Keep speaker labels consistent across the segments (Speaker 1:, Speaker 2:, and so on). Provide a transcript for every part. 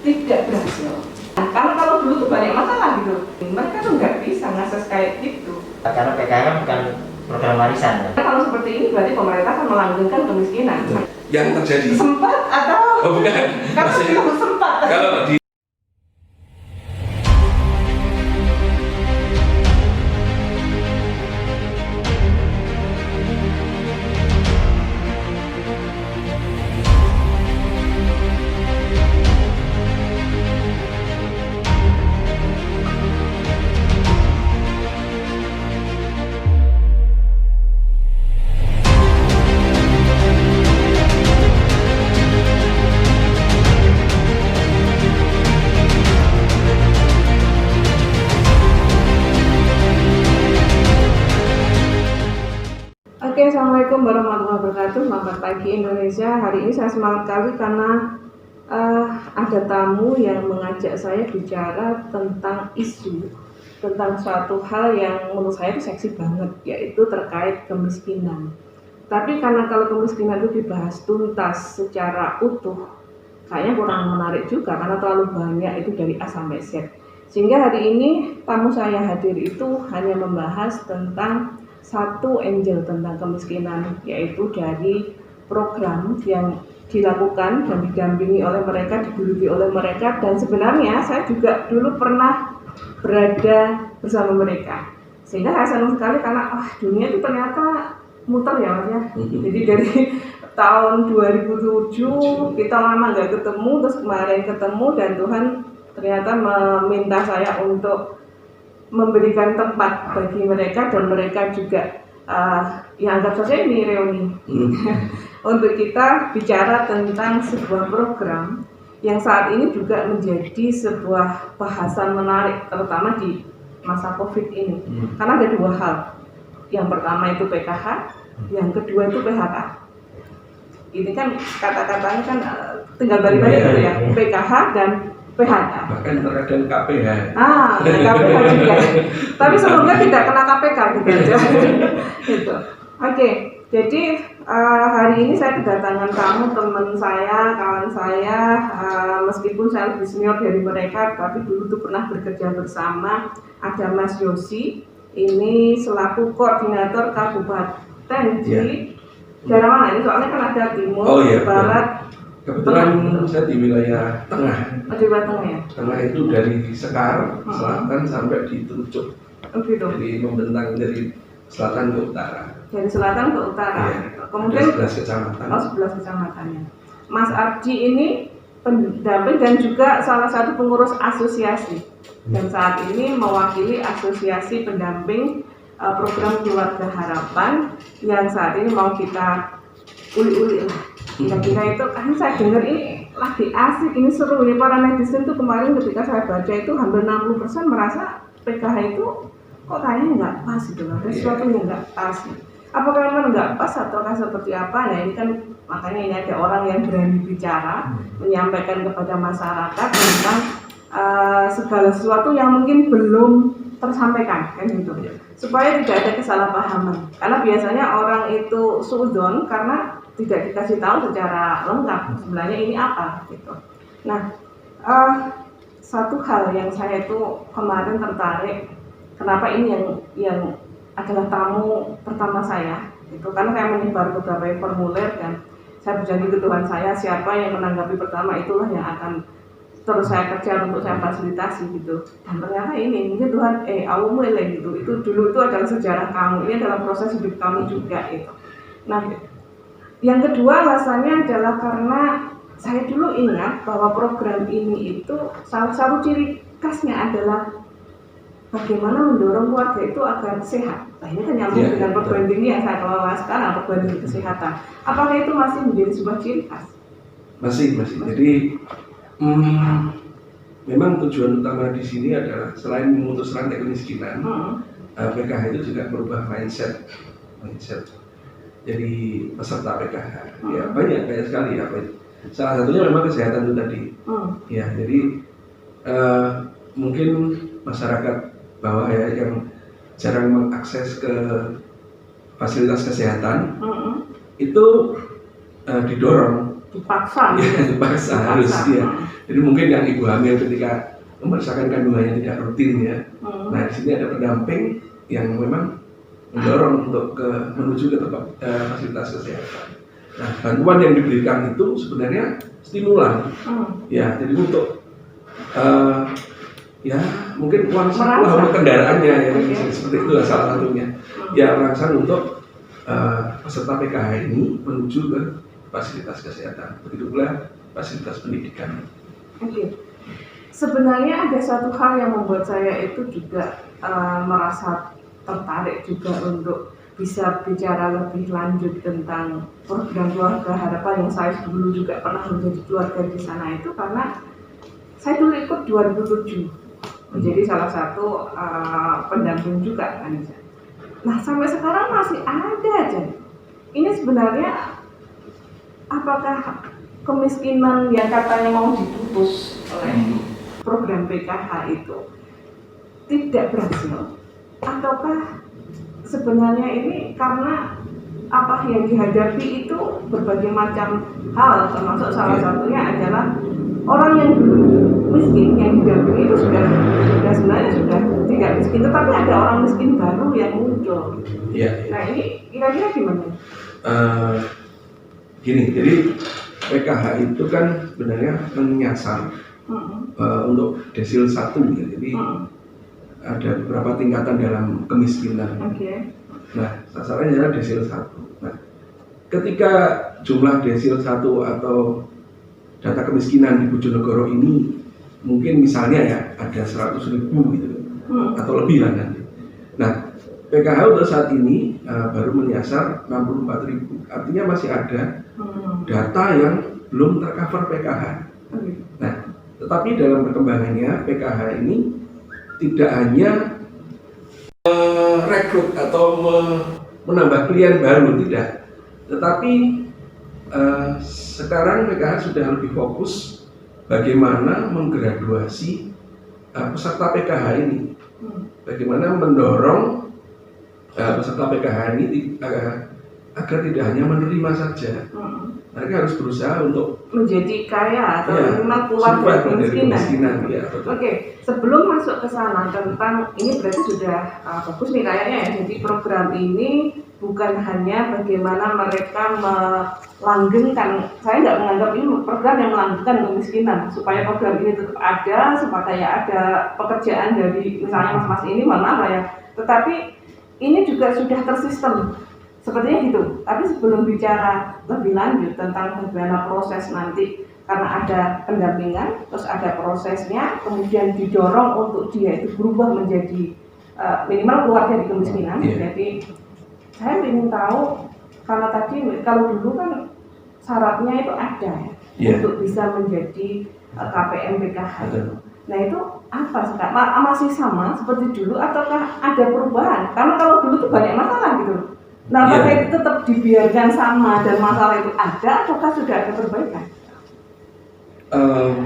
Speaker 1: tidak berhasil. Nah, karena kalau dulu tuh banyak masalah gitu, mereka tuh nggak bisa ngakses kayak gitu.
Speaker 2: Karena PKH bukan program warisan ya?
Speaker 1: Kalau seperti ini berarti pemerintah akan melanggengkan kemiskinan.
Speaker 3: Yang terjadi
Speaker 1: Sempat atau?
Speaker 3: oh bukan,
Speaker 1: Kalau sempat.
Speaker 3: kalau di
Speaker 1: Oke, assalamualaikum warahmatullahi wabarakatuh. Selamat pagi Indonesia. Hari ini saya semangat kali karena ada tamu yang mengajak saya bicara tentang tentang suatu hal yang menurut saya itu seksi banget, yaitu terkait kemiskinan. Tapi karena kalau kemiskinan itu dibahas tuntas secara utuh, kayaknya kurang menarik juga karena terlalu banyak itu dari A sampai Z. Sehingga hari ini tamu saya hadir itu hanya membahas tentang satu angle tentang kemiskinan, yaitu dari program yang dilakukan dan didampingi oleh mereka, digeluti oleh mereka, dan sebenarnya saya juga dulu pernah berada bersama mereka. Sehingga saya senang sekali karena dunia itu ternyata muter ya Mas ya. Jadi dari tahun 2007 kita lama nggak ketemu, terus kemarin ketemu dan Tuhan ternyata meminta saya untuk memberikan tempat bagi mereka dan mereka juga yang anggap saja ini reuni untuk kita bicara tentang sebuah program yang saat ini juga menjadi sebuah bahasan menarik terutama di masa COVID ini karena ada dua hal. Yang pertama itu PKH, yang kedua itu PHK. Ini kan kata-katanya kan tinggal balik-balik gitu ya, PKH dan PHK.
Speaker 3: bahkan terkadang KPH.
Speaker 1: KPH juga. Tapi semoga tidak kena KPK gitu aja. Gitu. Oke, jadi hari ini saya kedatangan tamu teman saya, kawan saya, meskipun saya lebih senior dari mereka, tapi dulu tuh pernah bekerja bersama. Ada Mas Yosi, ini selaku koordinator kabupaten di daerah mana ini? Soalnya kan ada timur, barat.
Speaker 3: Kebetulan saya di wilayah tengah.
Speaker 1: Di wilayah tengah ya?
Speaker 3: Tengah itu dari Sekar, selatan sampai di Trucuk.
Speaker 1: Gitu.
Speaker 3: Jadi membentang dari selatan ke utara.
Speaker 1: Dari selatan ke utara.
Speaker 3: Iya.
Speaker 1: Kemudian
Speaker 3: 11 kecamatan.
Speaker 1: 11 kecamatannya. Mas Arji ini pendamping dan juga salah satu pengurus asosiasi. Dan saat ini mewakili asosiasi pendamping program Keluarga Harapan yang saat ini mau kita uli-uli lah. Kira-kira itu kan saya dengar ini lagi asik, ini seru ini para netizen tuh kemarin ketika saya baca itu hampir 60% merasa PKH itu kok kayaknya nggak pas gitu loh, ada sesuatu yang nggak pas. Apakah memang nggak pas ataukah seperti apa? Nah ini kan makanya ini ada orang yang berani bicara, menyampaikan kepada masyarakat tentang segala sesuatu yang mungkin belum tersampaikan kan gitu, supaya tidak ada kesalahpahaman. Karena biasanya orang itu suudzon karena tidak dikasih tahu secara lengkap sebenarnya ini apa gitu. Nah, satu hal yang saya itu kemarin tertarik, kenapa ini yang adalah tamu pertama saya itu karena saya menyebar beberapa formulir dan saya berjanji ke Tuhan saya siapa yang menanggapi pertama itulah yang akan terus saya kerja untuk saya fasilitasi gitu. Dan ternyata ini mungkin Tuhan awalmu gitu, itu dulu itu adalah sejarah kamu, ini adalah proses hidup kamu juga itu. Nah, yang kedua alasannya adalah karena saya dulu ingat bahwa program ini itu salah satu ciri khasnya adalah bagaimana mendorong keluarga itu agar sehat. Nah ini kan nyambung dengan program ini yang saya kelola sekarang, program kesehatan. Apakah itu masih menjadi sebuah ciri khas?
Speaker 3: Masih. Jadi memang tujuan utama di sini adalah selain memutus rantai kemiskinan, PKH itu juga merubah mindset. Jadi peserta PKH, ya banyak sekali ya. Salah satunya memang kesehatan itu tadi. Ya, jadi mungkin masyarakat bawah ya yang jarang mengakses ke fasilitas kesehatan itu didorong
Speaker 1: dipaksa
Speaker 3: Ya, dipaksa harus ya. Jadi mungkin yang ibu hamil ketika memeriksakan kandungannya tidak rutin ya. Nah di sini ada pendamping yang memang mendorong untuk menuju ke tempat fasilitas kesehatan. Nah bantuan yang diberikan itu sebenarnya stimulan. Ya jadi untuk ya mungkin uang saku kendaraannya ya seperti itu salah satunya. Ya merangsang untuk peserta PKH ini menuju ke fasilitas kesehatan, begitu pula fasilitas pendidikan.
Speaker 1: Oke. Sebenarnya ada satu hal yang membuat saya itu juga merasa tertarik juga untuk bisa bicara lebih lanjut tentang program keluarga harapan yang saya dulu juga pernah menjadi keluarga di sana itu karena saya dulu ikut 2007 menjadi salah satu pendamping juga kan. Nah sampai sekarang masih ada aja. Ini sebenarnya apakah kemiskinan yang katanya mau dipupus oleh program PKH itu tidak berhasil? Ataukah sebenarnya ini karena apa yang dihadapi itu berbagai macam hal, termasuk salah satunya adalah orang yang dulu miskin yang didampingi itu sudah sebenarnya sudah tidak miskin, tetapi ada orang miskin baru yang muncul. Nah ini kira-kira gimana?
Speaker 3: Gini, jadi PKH itu kan sebenarnya menyasar untuk desil 1 ya. Jadi ada beberapa tingkatan dalam kemiskinan. Nah, sasarannya adalah desil 1. Nah, ketika jumlah desil 1 atau data kemiskinan di Bojonegoro ini mungkin misalnya ya ada 100.000 gitu atau lebih lah nanti. Nah, PKH untuk saat ini baru menyasar 64.000. Artinya masih ada data yang belum tercover PKH. Nah, tetapi dalam perkembangannya PKH ini tidak hanya rekrut atau menambah klien baru, tidak. Tetapi sekarang PKH sudah lebih fokus bagaimana menggraduasi peserta PKH ini. Bagaimana mendorong peserta PKH ini agar tidak hanya menerima saja. Mereka harus berusaha untuk
Speaker 1: menjadi kaya atau minimal keluar dari kemiskinan.
Speaker 3: Ya,
Speaker 1: Oke, sebelum masuk ke sana tentang ini berarti sudah bagus nih kayaknya ya. Jadi program ini bukan hanya bagaimana mereka melanggengkan, saya nggak menganggap ini program yang melanggengkan kemiskinan, supaya program ini tetap ada, supaya ada pekerjaan dari misalnya mas-mas ini, mana ya. Tetapi ini juga sudah tersistem. Sepertinya gitu, tapi sebelum bicara lebih lanjut tentang bagaimana proses nanti, karena ada pendampingan, terus ada prosesnya, kemudian didorong untuk dia itu berubah menjadi minimal keluar dari kemiskinan. Jadi saya ingin tahu, karena tadi kalau dulu kan syaratnya itu ada ya, untuk bisa menjadi KPM PKH. Nah itu apa sekarang? Masih sama seperti dulu ataukah ada perubahan? Karena kalau dulu tuh banyak masalah gitu. Nah, apakah itu tetap dibiarkan sama dan masalah itu ada ataukah sudah ada perbaikan?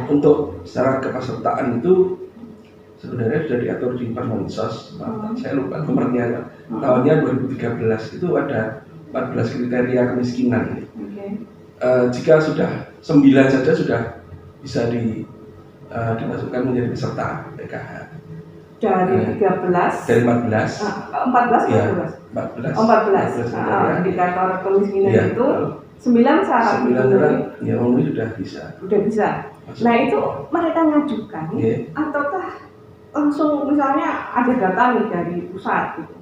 Speaker 3: Untuk syarat kepesertaan itu sebenarnya sudah diatur di Permensos. Saya lupa nomornya. Tahunnya 2013 itu ada 14 kriteria kemiskinan. Jika sudah 9 saja sudah bisa dimasukkan menjadi peserta PKH.
Speaker 1: Dari 13?
Speaker 3: Dari 14.
Speaker 1: 14
Speaker 3: ya,
Speaker 1: 14? Oh 14. Indikator kemiskinan itu 9 syarat.
Speaker 3: 9 syarat, ya memenuhi sudah bisa.
Speaker 1: Sudah bisa. Nah itu mereka ngajukan ataukah langsung misalnya ada data nih dari pusat gitu.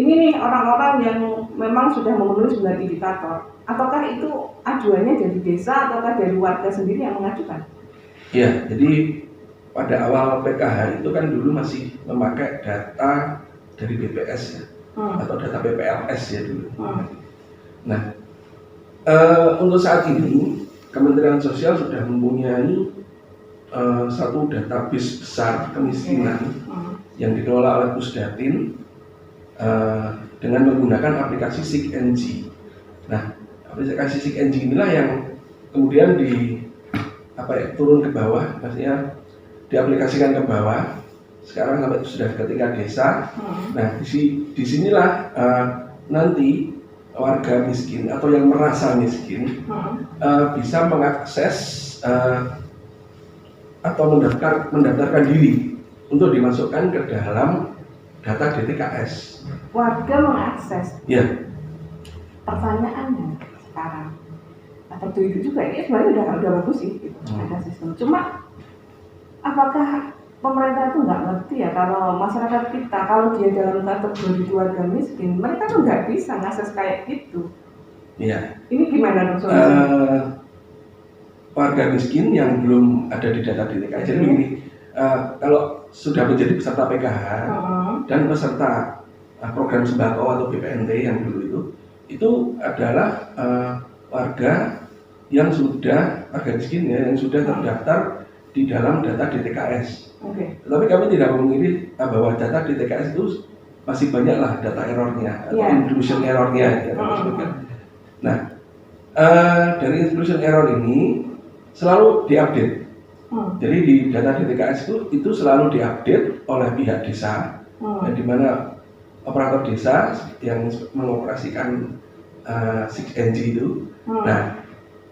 Speaker 1: Ini nih orang-orang yang memang sudah memenuhi 9 indikator. Ataukah itu ajuannya dari desa ataukah dari warga sendiri yang mengajukan?
Speaker 3: Ya, jadi pada awal PKH itu kan dulu masih memakai data dari BPS ya, atau data PPLS ya dulu. Nah, untuk saat ini Kementerian Sosial sudah mempunyai satu database besar kemiskinan yang dikelola oleh Pusdatin dengan menggunakan aplikasi SIG-NG. Nah, aplikasi SIG-NG inilah yang kemudian turun ke bawah, maksudnya diaplikasikan ke bawah. Sekarang sampai sudah ke tingkat desa. Nah, disinilah nanti warga miskin atau yang merasa miskin bisa mengakses atau mendaftarkan diri untuk dimasukkan ke dalam data DTKS.
Speaker 1: Warga mengakses.
Speaker 3: Ya.
Speaker 1: Pertanyaannya sekarang, atau itu juga ini sebenarnya udah bagus sih, gitu. Ada sistem. Cuma apakah pemerintah itu nggak ngerti ya kalau masyarakat kita kalau dia dalam kategori keluarga miskin, mereka tuh nggak bisa ngakses kayak gitu.
Speaker 3: Iya.
Speaker 1: Ini gimana dong solusinya?
Speaker 3: Warga miskin yang belum ada di data DTKS. Jadi begini, kalau sudah menjadi peserta PKH dan peserta program sembako atau BPNT yang dulu itu adalah warga yang sudah warga miskin ya, yang sudah terdaftar di dalam data DTKS. Tetapi kami tidak memungkiri bahwa data DTKS itu masih banyaklah data errornya atau inclusion errornya ya, Nah, dari inclusion error ini selalu diupdate. Jadi di data DTKS itu selalu diupdate oleh pihak desa, di mana operator desa yang mengoperasikan 6NG itu. Nah,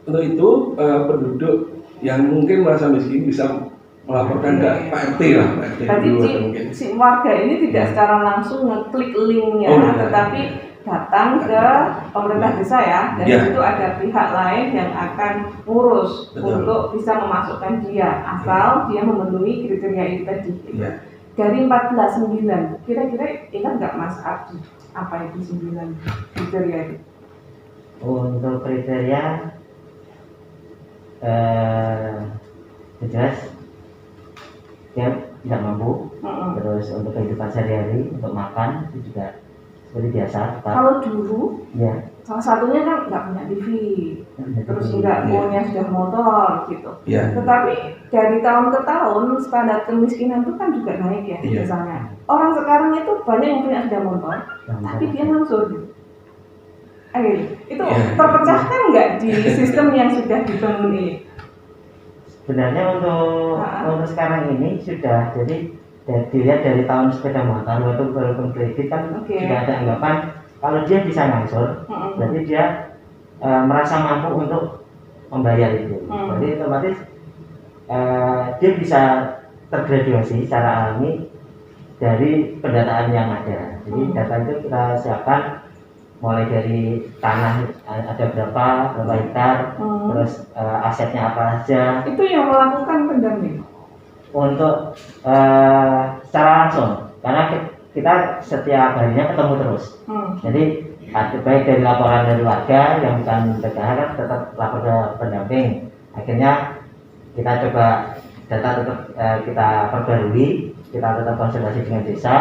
Speaker 3: untuk itu penduduk yang mungkin merasa miskin bisa melaporkan ke Pak RT lah, Pak RT dulu atau mungkin.
Speaker 1: Si warga ini tidak secara langsung ngeklik linknya, tetapi datang ke pemerintah desa ya, dan itu ada pihak lain yang akan ngurus untuk bisa memasukkan dia, asal dia memenuhi kriteria itu tadi. Dari 14.9, kira-kira ingat nggak Mas Ardi apa itu 9 kriteria itu?
Speaker 2: Untuk kriteria jelas dia tidak mampu, terus untuk kehidupan sehari-hari, untuk makan itu juga seperti biasa.
Speaker 1: Kalau dulu,
Speaker 2: ya,
Speaker 1: salah satunya kan nggak punya TV, terus nggak punya sudah motor gitu. Tetapi dari tahun ke tahun standar kemiskinan itu kan juga naik ya, misalnya. Orang sekarang itu banyak yang punya sudah motor, tapi dia langsung gitu. Itu terpecahkan nggak di sistem yang sudah dibangun ini?
Speaker 2: Sebenarnya untuk sekarang ini sudah, jadi dilihat dari tahun sepeda motor walaupun kredit kan sudah ada anggapan kalau dia bisa ngangsur, berarti dia merasa mampu untuk membayar itu. Jadi otomatis dia bisa tergraduasi secara alami dari pendataan yang ada. Jadi data itu kita siapkan mulai dari tanah ada berapa hektar, terus asetnya apa aja.
Speaker 1: Itu yang melakukan pendamping
Speaker 2: untuk secara langsung, karena kita setiap harinya ketemu terus. Jadi baik dari laporan dari warga yang bukan PKH kan tetap lapor ke pendamping. Akhirnya kita coba data tetap kita perbarui, kita tetap konsultasi dengan desa,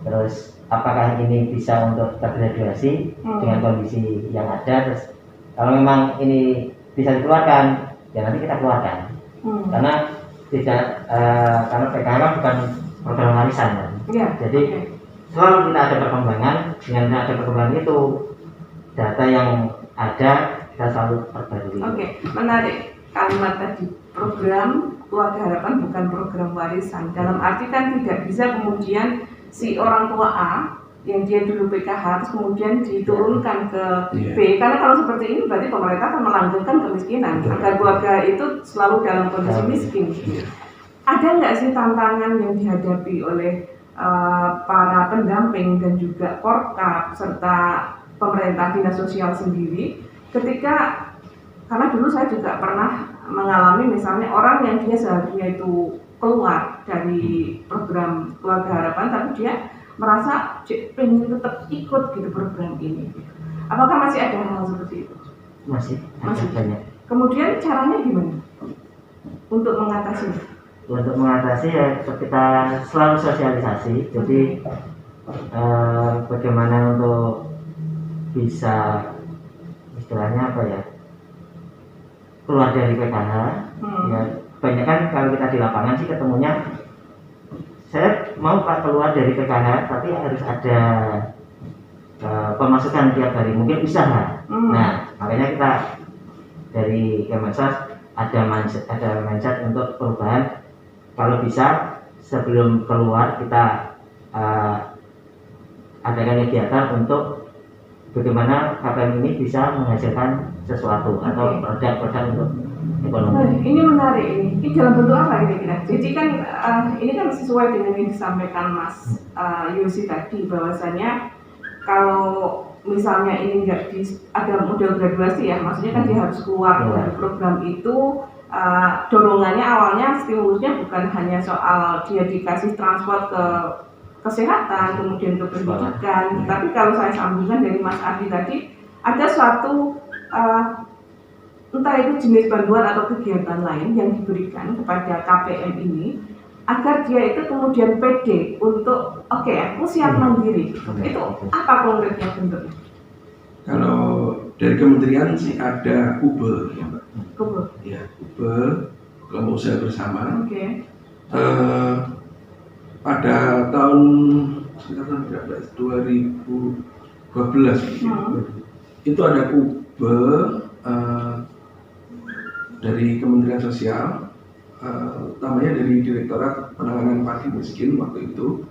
Speaker 2: terus apakah ini bisa untuk tergraduasi dengan kondisi yang ada. Terus kalau memang ini bisa dikeluarkan, ya nanti kita keluarkan. Karena tidak karena PKH bukan program warisan kan. Jadi selalu kita ada perkembangan, dengan ada perkembangan itu data yang ada kita selalu perbarui.
Speaker 1: Menarik kalimat tadi, program keluarga harapan bukan program warisan. Dalam arti kan tidak bisa kemudian si orang tua A yang dia dulu PKH terus kemudian diturunkan ke B, karena kalau seperti ini berarti pemerintah akan melanggengkan kemiskinan agar keluarga itu selalu dalam kondisi miskin. Ada nggak sih tantangan yang dihadapi oleh para pendamping dan juga Porkap serta pemerintah dinas sosial sendiri ketika, karena dulu saya juga pernah mengalami misalnya orang yang dia seharusnya itu keluar dari program keluarga harapan tapi dia merasa pengen tetap ikut gitu program ini. Apakah masih ada hal seperti itu?
Speaker 2: Masih banyak.
Speaker 1: Kemudian caranya gimana untuk mengatasi?
Speaker 2: Untuk mengatasi ya kita selalu sosialisasi. Jadi bagaimana untuk bisa istilahnya apa ya, keluar dari PKH. Ya banyak kan kalau kita di lapangan sih ketemunya saya mau keluar dari PKH tapi harus ada pemasukan tiap hari, mungkin usaha. Nah makanya kita dari Kemensos ada mindset untuk perubahan. Kalau bisa sebelum keluar kita adakan kegiatan untuk bagaimana KPM ini bisa menghasilkan sesuatu atau produk-produk untuk ekonomi.
Speaker 1: Ini menarik ini dalam bentuk apa kira-kira? Jadi kan ini kan sesuai dengan yang disampaikan Mas Yosi tadi, bahwasanya kalau misalnya ini ada model graduasi ya, maksudnya kan dia harus keluar dari program itu. Dorongannya awalnya stimulusnya bukan hanya soal dia dikasih transport ke kesehatan, kemudian ke pendidikan, tapi kalau saya sambungkan dari Mas Adi tadi, ada suatu entah itu jenis bantuan atau kegiatan lain yang diberikan kepada KPM ini agar dia itu kemudian pede untuk oke, aku siap mandiri. Itu apa konkretnya bentuknya?
Speaker 3: Kalau dari kementerian sih ada KUBE, ya Mbak.
Speaker 1: KUBE.
Speaker 3: Ya, KUBE, kelompok usaha bersama.
Speaker 1: Oke.
Speaker 3: Pada tahun sekitar berapa? 2012. Itu ada KUBE dari Kementerian Sosial, namanya dari Direktorat Penanganan Padi Miskin waktu itu.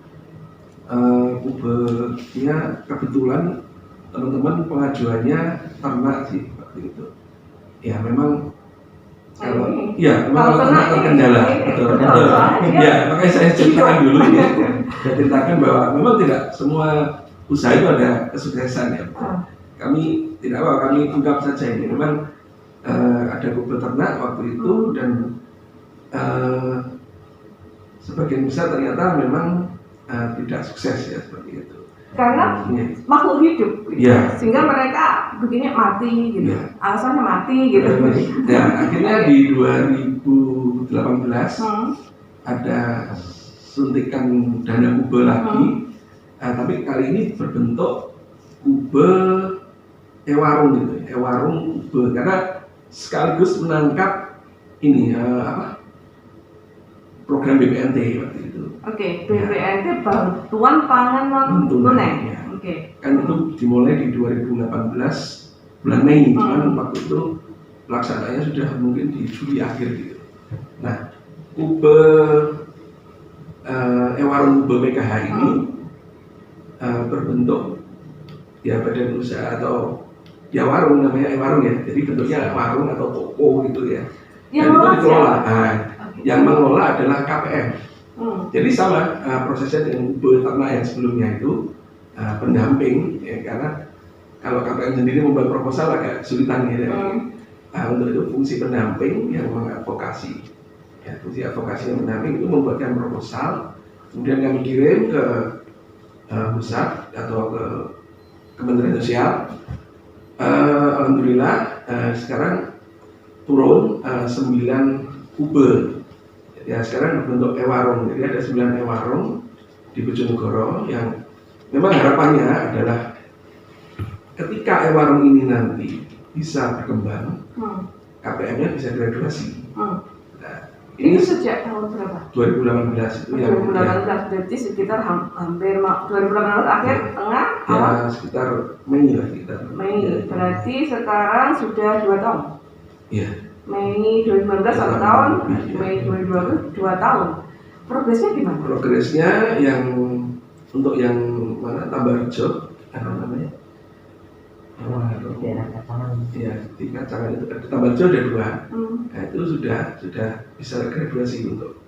Speaker 3: KUBE-nya kebetulan teman-teman pengajuannya ternak sih waktu itu. Ya memang memang ternak terkendala, betul. Ya makanya saya ceritakan dulu ya. Saya ceritakan bahwa memang tidak semua usaha itu ada kesuksesan ya. Kami tidak apa, kami ungkap saja ini. Memang ada KUBE ternak waktu itu dan sebagian besar ternyata memang tidak sukses ya seperti itu.
Speaker 1: Karena makhluk hidup, gitu. Sehingga mereka begini mati, gitu. Alasannya mati, gitu.
Speaker 3: Ya, akhirnya di 2018 ada suntikan dana KUBE lagi, tapi kali ini berbentuk KUBE Ewarung gitu, Ewarung KUBE, karena sekaligus menangkap ini program BPNT waktu itu.
Speaker 1: Oke, BPNT bantuan pangan non tunai. Oke.
Speaker 3: Kan itu dimulai di 2018 bulan Mei, cuman waktu itu pelaksanaannya sudah mungkin di Juli akhir gitu. Nah, KUBE Ewarung KUBE PKH ini berbentuk ya badan usaha atau ya warung, namanya warung ya. Jadi bentuknya warung atau toko gitu ya. Dan itu dikelola. Yang mengelola adalah KPM. Jadi sama prosesnya dengan KUBE ternak yang sebelumnya itu pendamping ya, karena kalau KPM sendiri membuat proposal agak kesulitan ya. Untuk itu fungsi pendamping yang mengadvokasi. Ya, fungsi advokasi yang mendamping itu membuatkan proposal, kemudian kami kirim ke pusat atau ke Kementerian Sosial. Alhamdulillah sekarang turun 9 KUBE. Ya sekarang berbentuk Ewarung, jadi ada 9 Ewarung di Bojonegoro yang memang harapannya adalah ketika Ewarung ini nanti bisa berkembang, KPM-nya bisa graduasi. Nah,
Speaker 1: ini sejak tahun berapa?
Speaker 3: 2018 itu
Speaker 1: 2018 berarti sekitar hampir 2018 akhir tengah
Speaker 3: awal? Ya sekitar Mei lah sekitar.
Speaker 1: Mei, berarti sekarang sudah 2 tahun.
Speaker 3: Iya.
Speaker 1: Mei 2019 1 tahun, Mei 2020 2 tahun. Progresnya gimana?
Speaker 3: Progresnya yang untuk yang mana Tambarjo, apa namanya? Ya, di Kacangan itu Tambarjo ada 2. Nah itu sudah bisa graduasi untuk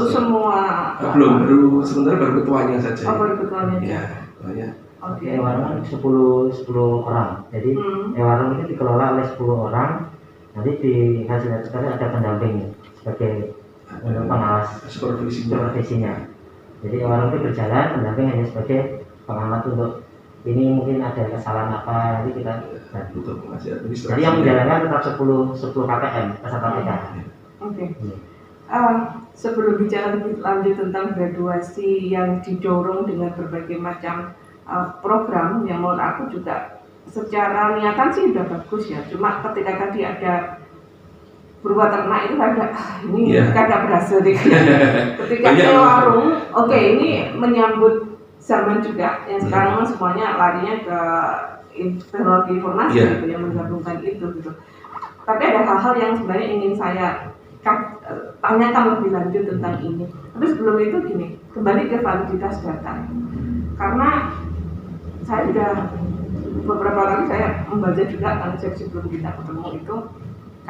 Speaker 1: semua.
Speaker 3: Belum, baru ketuanya saja.
Speaker 1: Baru ketuanya.
Speaker 3: Ya, ketuanya.
Speaker 2: Oke. Ewarung 10 orang. Jadi Ewarung itu dikelola oleh 10 orang. Nanti di hasil sekali ada pendamping sebagai pengawas supervisinya. Jadi Ewarung itu berjalan, pendamping hanya sebagai pengamat untuk ini mungkin ada kesalahan apa, nanti kita
Speaker 3: untuk mengasih administrasi.
Speaker 2: Jadi yang menjalankan tetap 10 KPM peserta PKH.
Speaker 1: Oke. Sebelum bicara lebih lanjut tentang graduasi yang didorong dengan berbagai macam program yang menurut aku juga secara niatan sih udah bagus ya. Cuma ketika tadi ada berbuat ternak itu kagak berhasil deh. Ketika Ewarung, ini menyambut zaman juga yang sekarang semuanya larinya ke teknologi informasi gitu, yang menggabungkan itu gitu. Tapi ada hal-hal yang sebenarnya ingin saya tanyakan lebih lanjut tentang ini. Tapi sebelum itu gini, kembali ke validitas data. Karena saya sudah beberapa kali saya membaca juga kan sebelum kita ketemu itu,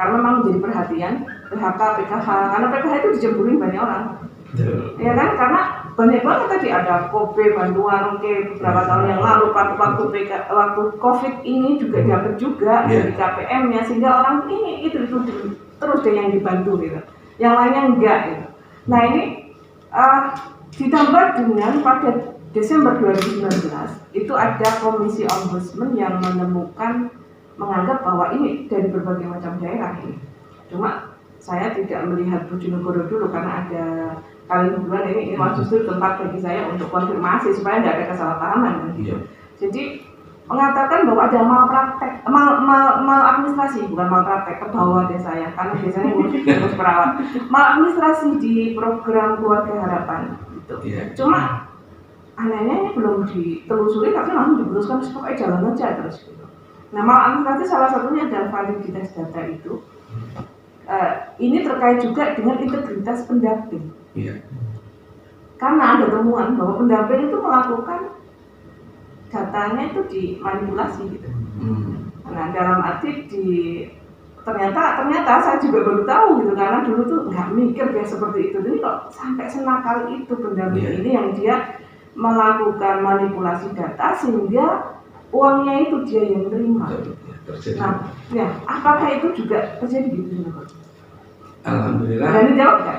Speaker 1: karena memang menjadi perhatian PHK, PKH, karena PKH itu dicemburuin banyak orang, ya kan? Karena banyak banget tadi ada Kobe bantuan, beberapa tahun yang lalu waktu COVID ini juga dapat juga dari KPM-nya, sehingga orang ini itu terus deh yang dibantu gitu, yang lainnya enggak gitu. Nah ini ditambah dengan pada Desember 2019 itu ada komisi ombudsman yang menganggap bahwa ini dari berbagai macam daerah ini. Cuma saya tidak melihat Bojonegoro dulu karena ada kali bulan ini justru tempat bagi saya untuk konfirmasi supaya tidak ada kesalahpahaman gitu. Jadi mengatakan bahwa ada malpraktek, maladministrasi, bukan malpraktek, ke bawah desa ya, karena biasanya ngurus perawat, maladministrasi di program Keluarga Harapan gitu. Cuma anehnya ini belum ditelusuri tapi langsung diteruskan supaya jalan aja terus gitu. Nah, maladministrasi salah satunya adalah validitas data itu. Ini terkait juga dengan integritas pendamping. Karena ada temuan bahwa pendamping itu melakukan datanya itu dimanipulasi gitu. Nah, dalam arti ternyata saya juga baru tahu gitu, karena dulu tuh nggak mikir kayak seperti itu. Jadi kok sampai senakal itu pendamping ini yang dia melakukan manipulasi data sehingga uangnya itu dia yang terima. Nah, ya apakah itu juga terjadi gitu?
Speaker 3: Alhamdulillah.
Speaker 1: Berani jawab kan?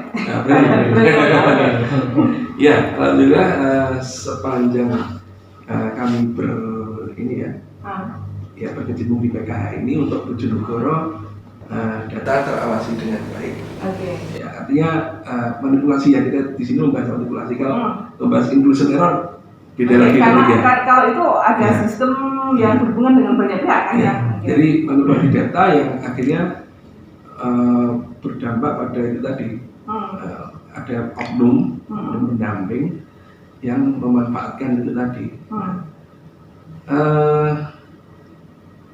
Speaker 3: Ya, alhamdulillah sepanjang kami berkecimpung di PKH ini untuk Bojonegoro data terawasi dengan baik. Ya, artinya manipulasi ya, kita di sini membahas manipulasi. Kalau membahas inclusion error beda lagi
Speaker 1: karena kalau itu ada sistem yang berhubungan dengan banyak pihak kan ya.
Speaker 3: Jadi manipulasi data yang akhirnya berdampak pada itu tadi, ada oknum pendamping yang memanfaatkan itu tadi.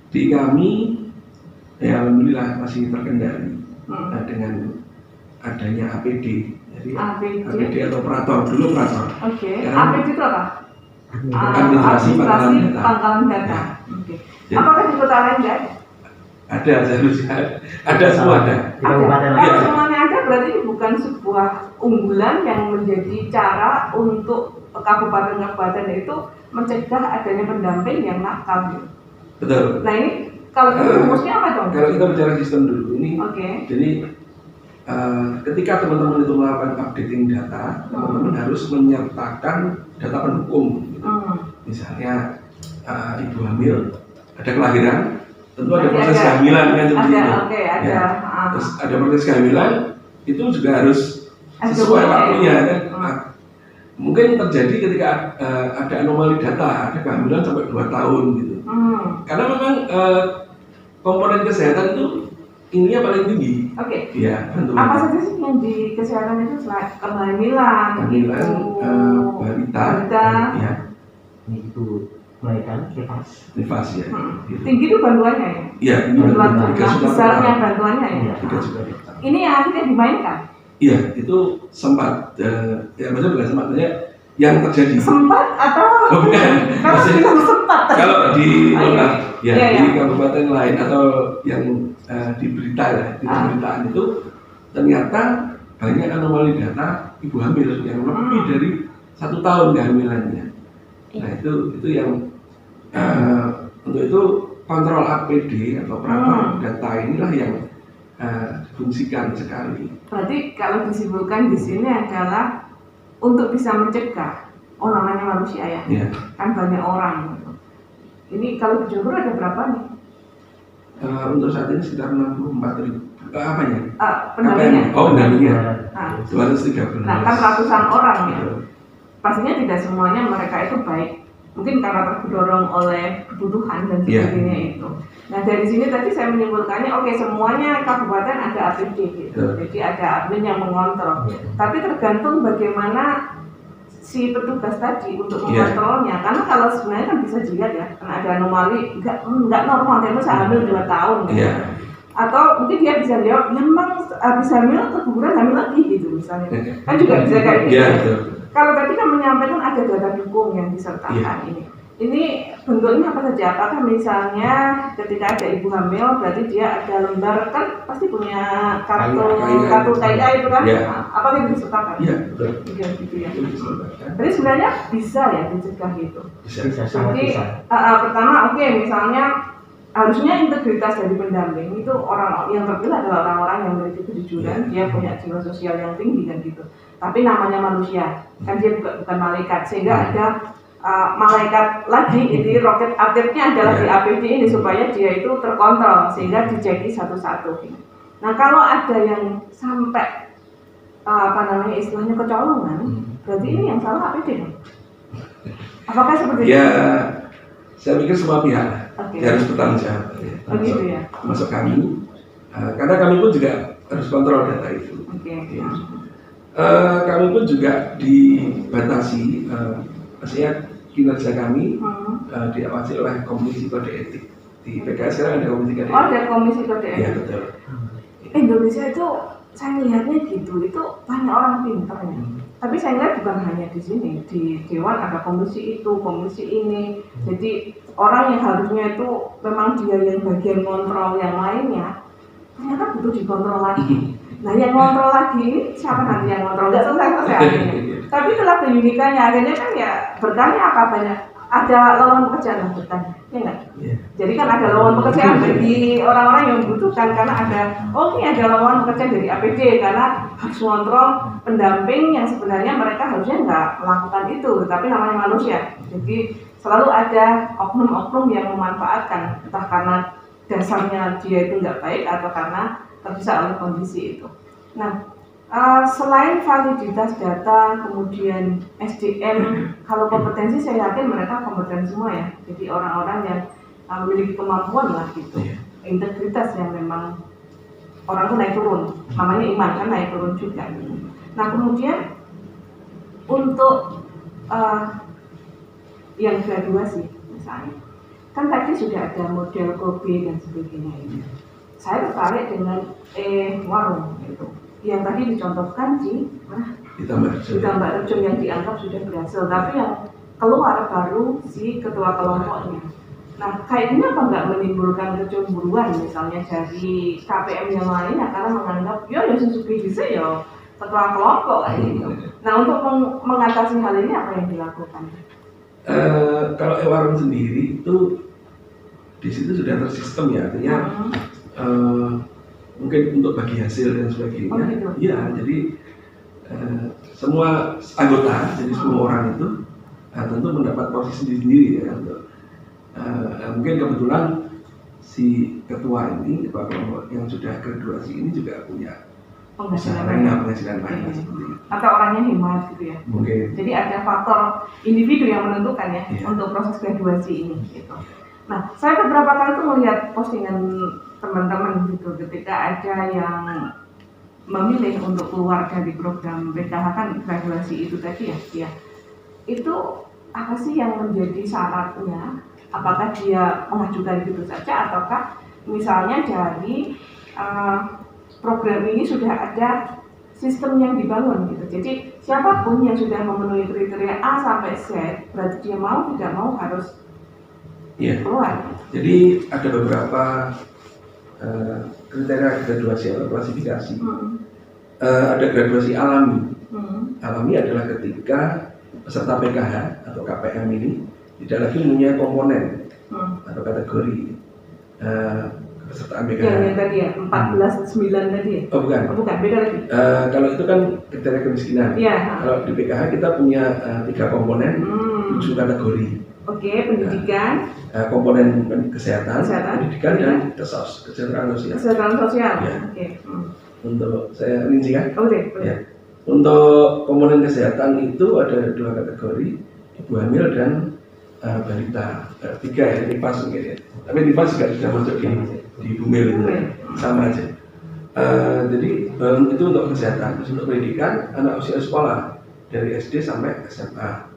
Speaker 3: Di kami ya alhamdulillah masih terkendali dengan adanya APD. Jadi APD atau operator, dulu operator.
Speaker 1: APD itu apa?
Speaker 3: Administrasi
Speaker 1: pangkalan data. Apakah di kota lain enggak ada?
Speaker 3: Ada, seharusnya ada, semua ada.
Speaker 1: Kalau semuanya ada berarti bukan sebuah unggulan yang menjadi cara untuk kabupaten-kabupaten itu mencegah adanya pendamping yang nakal gitu.
Speaker 3: Betul.
Speaker 1: Nah ini kalau itu rumusnya apa dong?
Speaker 3: Kalau kita bicara sistem dulu ini, jadi ketika teman-teman itu melakukan updating data, teman-teman harus menyertakan data pendukung. Gitu. Misalnya ibu hamil, ada kelahiran, tentu ada proses kehamilan kan seperti itu. Terus ada proses kehamilan, itu juga harus sesuai waktunya kan. Mungkin terjadi ketika ada anomali data, ada kehamilan sampai 2 tahun gitu. Karena memang komponen kesehatan itu ininya paling tinggi. Ya,
Speaker 1: apa saja sih yang di kesehatan itu selain kehamilan,
Speaker 3: balita, ya.
Speaker 2: Itu melahirkan nifas
Speaker 3: ya.
Speaker 1: Tinggi itu bantuannya ya?
Speaker 3: Iya,
Speaker 1: bantuan besarnya bantuannya ya. Ini yang akhirnya dimainkan.
Speaker 3: Iya, itu sempat ya maksudnya bukan sempat, yang terjadi.
Speaker 1: Sempat atau?
Speaker 3: Bukan.
Speaker 1: Kalau sempat.
Speaker 3: Kalau di di kabupaten lain atau yang di berita ya, di pemberitaan itu ternyata banyak anomali data ibu hamil yang lebih dari 1 tahun kehamilannya. Nah itu yang untuk itu kontrol APD atau operator data inilah yang difungsikan sekali.
Speaker 1: Berarti kalau disimpulkan di sini adalah untuk bisa mencegah, namanya manusia ya, kan banyak orang. Ini kalau di Jombor ada berapa nih?
Speaker 3: Untuk saat ini sekitar 64.000. Apanya?
Speaker 1: Pendampingnya.
Speaker 3: Pendampingnya. 213.
Speaker 1: Nah kan ratusan orang ya. Pastinya tidak semuanya mereka itu baik. Mungkin karena terdorong oleh kebutuhan dan sebagainya itu. Nah dari sini tadi saya menyimpulkannya, semuanya kabupaten ada APD gitu. Jadi ada admin yang mengontrol. Tapi tergantung bagaimana si petugas tadi untuk mengontrolnya. Karena kalau sebenarnya kan bisa dilihat ya, karena ada anomali nggak normal, karena saya hamil 2 tahun. Atau mungkin dia bisa jawab, memang habis hamil keguguran hamil lagi gitu misalnya. Kan juga bisa kayak gitu. Kalau tadi kan menyampaikan ada data dukung yang disertakan ini. ini bentuknya apa saja? Apakah misalnya ketika ada ibu hamil berarti dia ada lembar, kan pasti punya kartu KIA itu kan?
Speaker 3: Ya.
Speaker 1: Nah, apakah itu disertakan?
Speaker 3: Iya, betul.
Speaker 1: Iya gitu ya.
Speaker 3: Itu disertakan.
Speaker 1: Jadi sebenarnya bisa ya dicegah itu.
Speaker 2: Bisa sangat
Speaker 1: Jadi
Speaker 2: bisa.
Speaker 1: pertama misalnya harusnya integritas dari pendamping itu orang yang terpilih adalah orang-orang yang memiliki kejujuran, dia punya jiwa sosial yang tinggi kan gitu. Tapi namanya manusia, kan dia bukan malaikat, sehingga ada malaikat lagi, ini roket update-nya adalah di APD ini supaya dia itu terkontrol sehingga diceki satu-satu. Nah kalau ada yang sampai istilahnya kecolongan, berarti ini yang salah APD. Apakah seperti itu?
Speaker 3: Ya, saya pikir semua pihak
Speaker 1: Oke.
Speaker 3: harus bertanggung jawab.
Speaker 1: Oh gitu ya.
Speaker 3: Termasuk kami, karena kami pun juga harus kontrol data itu.
Speaker 1: Oke.
Speaker 3: Ya. Kami pun juga dibatasi, maksudnya kinerja kami diawasi oleh Komisi Kode Etik. Di PKS sekarang ada Komisi Kode Etik.
Speaker 1: Oh, ada Komisi Kode
Speaker 3: Iya,
Speaker 1: Etik.
Speaker 3: betul.
Speaker 1: Indonesia itu saya lihatnya gitu, itu banyak orang pintar ya. Tapi saya lihat bukan hanya di sini, di Dewan ada komisi itu, komisi ini. Jadi orang yang harusnya itu memang dia yang bagian kontrol yang lainnya, ternyata butuh dikontrol lagi. Nah yang kontrol lagi, siapa nanti yang kontrol? Nggak selesai-selesai akhirnya. Tapi itulah keunikannya, akhirnya kan ya bertanya apa banyak. Ada lowongan pekerjaan yang bertanya, ya nggak?
Speaker 3: Yeah.
Speaker 1: Jadi kan ada lowongan pekerjaan bagi orang-orang yang membutuhkan, karena ada, ini ada lowongan pekerjaan dari APD, karena harus mengontrol pendamping yang sebenarnya mereka harusnya nggak melakukan itu, tapi namanya manusia. Jadi selalu ada oknum-oknum yang memanfaatkan, entah karena dasarnya dia itu nggak baik atau karena terdesak oleh kondisi itu. Nah, selain validitas data, kemudian SDM, kalau kompetensi saya yakin mereka kompeten semua ya. Jadi orang-orang yang memiliki kemampuan lah gitu. Integritas yang memang orang itu naik turun, namanya iman kan naik turun juga. Nah kemudian untuk yang graduasi misalnya, kan tadi sudah ada model Kobe dan sebagainya ini. Saya tertarik dengan warung itu. Yang tadi dicontohkan di Tambak Rejo yang dianggap sudah berhasil, tapi yang keluar baru si ketua kelompoknya. Nah, kayaknya apa nggak menimbulkan kecemburuan misalnya dari KPM yang lain karena menganggap ya sesuai bisa ya ketua kelompok kayak gitu. Nah, untuk mengatasi hal ini apa yang dilakukan?
Speaker 3: Kalau warung sendiri itu di situ sudah tersistem ya, artinya mungkin untuk bagi hasil dan sebagainya.
Speaker 1: Oh, gitu.
Speaker 3: Ya, jadi semua anggota, jadi semua orang itu tentu mendapat porsi sendiri-sendiri ya. Mungkin kebetulan si ketua ini, ketua kelompok yang sudah graduasi ini juga punya penghasilan banyak seperti itu.
Speaker 1: Atau orangnya hemat gitu ya.
Speaker 3: Mungkin.
Speaker 1: Jadi ada faktor individu yang menentukan ya untuk proses graduasi ini gitu. Nah, saya beberapa kali tuh melihat postingan teman-teman gitu ketika ada yang memilih untuk keluar dari program PKH kan graduasi itu tadi ya, itu apa sih yang menjadi syaratnya? Apakah dia mengajukan gitu saja ataukah misalnya dari program ini sudah ada sistem yang dibangun gitu. Jadi siapapun yang sudah memenuhi kriteria A sampai Z, berarti dia mau tidak mau harus keluar.
Speaker 3: Jadi ada beberapa kriteria graduasi atau klasifikasi. Ada graduasi alami. Alami adalah ketika peserta PKH atau KPM ini tidak lagi punya komponen atau kategori pesertaan PKH.
Speaker 1: Yang tadi ya 14-9 tadi ya?
Speaker 3: Oh bukan.
Speaker 1: Bukan, beda lagi.
Speaker 3: Kalau itu kan kriteria kemiskinan.
Speaker 1: Ya.
Speaker 3: Kalau di PKH kita punya 3 komponen 7 kategori.
Speaker 1: Oke, pendidikan,
Speaker 3: komponen kesehatan, pendidikan dan kesejahteraan sosial.
Speaker 1: Kesejahteraan sosial.
Speaker 3: Ya.
Speaker 1: Oke.
Speaker 3: Untuk saya rincikan.
Speaker 1: Oke.
Speaker 3: Ya. Untuk komponen kesehatan itu ada 2 kategori, ibu hamil dan balita. 3 ya, nifas mungkin ya. Tapi nifas juga sudah masuk di bumil itu, sama aja. Jadi itu untuk kesehatan. Untuk pendidikan anak usia sekolah dari SD sampai SMA.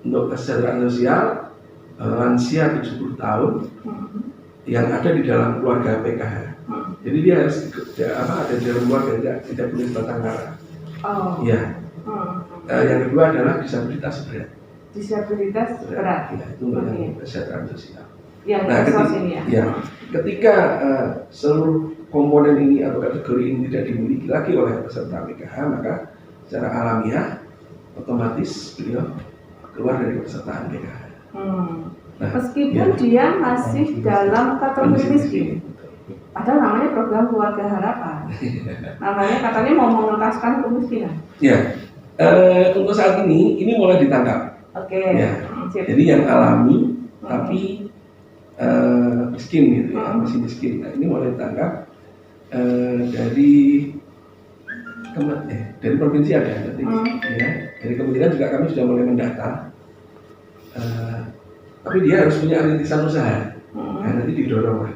Speaker 3: Untuk kesejahteraan sosial lansia 70 tahun yang ada di dalam keluarga PKH. Jadi dia harus ada di dalam keluarga, tidak boleh batang kara. Iya. Yang kedua adalah disabilitas berat.
Speaker 1: disabilitas berat.
Speaker 3: Ya, itu yang kesejahteraan sosial.
Speaker 1: Yang
Speaker 3: Nah,
Speaker 1: ini ya.
Speaker 3: Ya, ketika seluruh komponen ini atau kategori ini tidak dimiliki lagi oleh peserta PKH, maka secara alamiah otomatis beliau keluar dari pesertaan PKH. Nah,
Speaker 1: meskipun dia masih dalam kategori miskin. Padahal namanya program keluarga harapan. Namanya katanya mau mengentaskan kemiskinan.
Speaker 3: Ya, untuk saat ini mulai ditangkap.
Speaker 1: Oke.
Speaker 3: Ya. Jadi yang alami tapi miskin gitu ya, masih miskin. Nah, ini mulai ditangkap dari provinsi ada nanti. Ya, dari kementerian juga kami sudah mulai mendata. Tapi dia harus punya rintisan usaha. Nah, nanti didorong lah.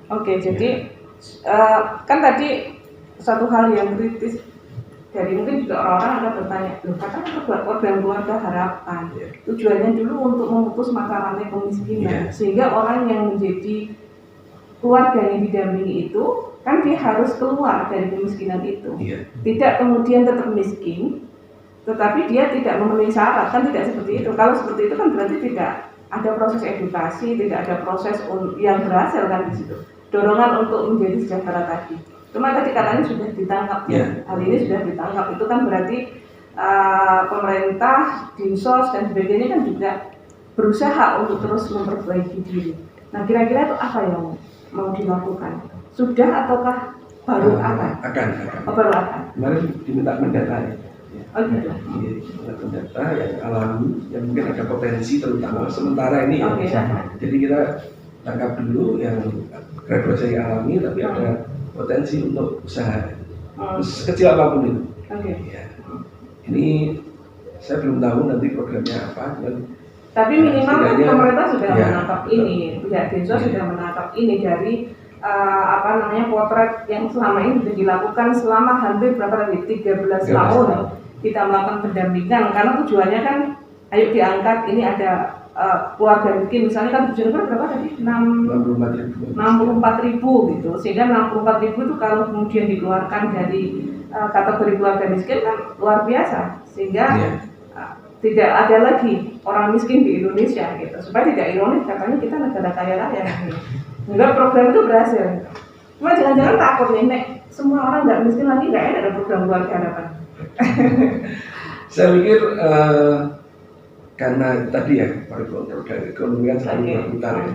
Speaker 1: Oke, jadi kan tadi satu hal yang kritis dari mungkin juga orang-orang akan bertanya, loh katanya program keluarga harapan tujuannya dulu untuk memutus mata rantai kemiskinan, sehingga orang yang menjadi keluarga yang didampingi itu kan dia harus keluar dari kemiskinan itu, tidak kemudian tetap miskin, tetapi dia tidak memenuhi syarat, kan tidak seperti itu. Kalau seperti itu kan berarti tidak ada proses edukasi, tidak ada proses yang berhasil kan di situ. Dorongan untuk menjadi sejahtera tadi. Cuma tadi katanya sudah ditangkap ya. Hal ini sudah ditangkap. Itu kan berarti pemerintah, dinsos dan sebagainya kan juga berusaha untuk terus memperbaiki diri. Nah, kira-kira itu apa yang mau dilakukan? Sudah ataukah baru akan?
Speaker 3: Akan.
Speaker 1: Baru akan.
Speaker 3: Kemarin diminta mendata ya.
Speaker 1: Oh gitu.
Speaker 3: Mendata yang alami, yang mungkin ada potensi terutama sementara ini.
Speaker 1: Okay.
Speaker 3: Jadi kita tangkap dulu yang graduasi alami tapi ada potensi untuk usaha sekecil apapun itu. Ya. Ini saya belum tahu nanti programnya apa.
Speaker 1: Tapi minimal kan pemerintah sudah menangkap ini, pihak desa sudah menangkap ini dari potret yang selama ini sudah dilakukan selama hampir berapa tadi 13 tahun kita melakukan pendampingan, karena tujuannya kan ayo diangkat ini ada keluarga miskin misalnya kan tujuannya berapa tadi 64.000 gitu, sehingga 64.000 itu kalau kemudian dikeluarkan dari kategori keluarga miskin kan luar biasa, sehingga tidak ada lagi orang miskin di Indonesia gitu. Supaya tidak ironis katanya kita negara kaya raya gitu. Enggak, program itu berhasil. Cuma jangan-jangan takut nih, nek semua orang nggak miskin lagi nggak ada program keluarga harapan.
Speaker 3: Saya pikir karena tadi ya roda ekonomi kan selalu berputar ya.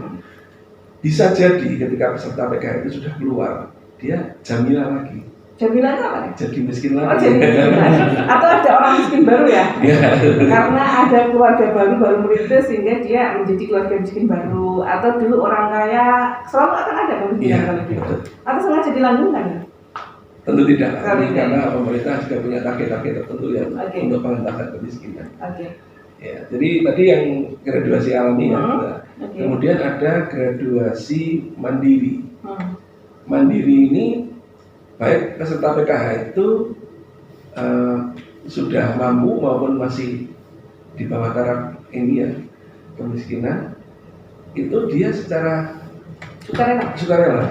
Speaker 3: Bisa jadi ketika peserta PKH itu sudah keluar, dia jamilah lagi. Jamilah apa nih? Jadi miskin lagi.
Speaker 1: Oh, jadi miskin lagi. Atau ada orang miskin baru ya? Karena ada keluarga baru merintis sehingga dia menjadi keluarga miskin baru. Atau dulu orang kaya, selalu akan ada kemiskinan kalau gitu. Atau sengaja dilanggengkan?
Speaker 3: Tentu tidak, karena pemerintah juga punya target-target tertentu yang untuk pengentasan kemiskinan. Ya, jadi tadi yang graduasi alami kemudian ada graduasi mandiri. Mandiri ini baik peserta PKH itu sudah mampu maupun masih di bawah taraf ini ya kemiskinan, itu dia secara sukarela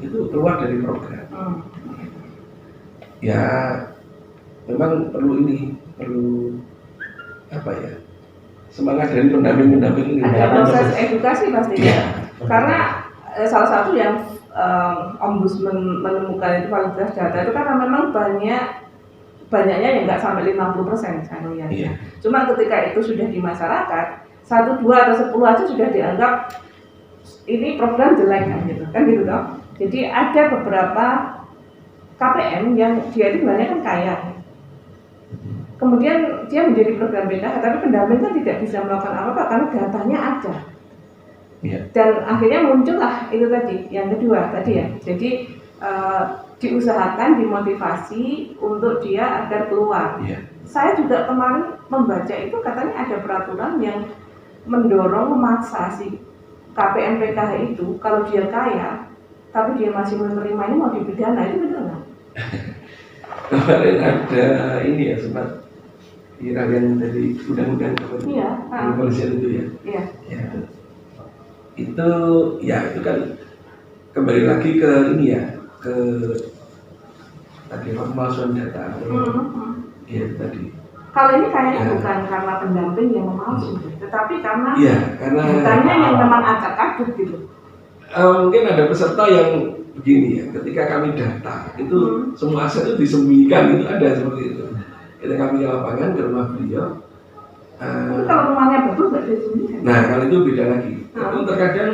Speaker 3: itu keluar dari program. Ya memang perlu apa ya, semangat dari pendamping ini.
Speaker 1: Ada proses edukasi pastinya. Karena salah satu yang ombudsman menemukan itu validitas data itu karena memang banyaknya yang nggak sampai 50% saya lihatnya. Cuma ketika itu sudah di masyarakat 1, 2 atau 10 aja sudah dianggap ini program jelek kan gitu toh. Jadi ada beberapa KPM yang dia itu sebenarnya kan kaya. Kemudian dia menjadi program PKH, tapi pendamping kan tidak bisa melakukan apa-apa karena datanya ada. Dan akhirnya muncullah itu tadi, yang kedua tadi ya. Jadi diusahakan, dimotivasi untuk dia agar keluar. Saya juga kemarin membaca itu katanya ada peraturan yang mendorong memaksa si KPM PKH itu kalau dia kaya, tapi dia masih menerima ini mau dipidana, itu benar nggak?
Speaker 3: Kemarin ada ini ya sempat irayan dari undang-undang kepolisian itu ya. Itu kan kembali lagi ke ini ya, ke tadi pemalsuan data. Ya tadi.
Speaker 1: Kalau ini kayaknya bukan karena pendamping yang memalsu, tetapi karena
Speaker 3: karena
Speaker 1: datanya yang memang acak-aduk gitu.
Speaker 3: Mungkin ada peserta yang begini ya, ketika kami data itu semua aset itu disembunyikan, itu ada seperti itu. Ketika kami ke lapangan ke rumah beliau,
Speaker 1: kalau rumahnya betul nggak disembunyikan.
Speaker 3: nah kalau itu beda lagi. Itu terkadang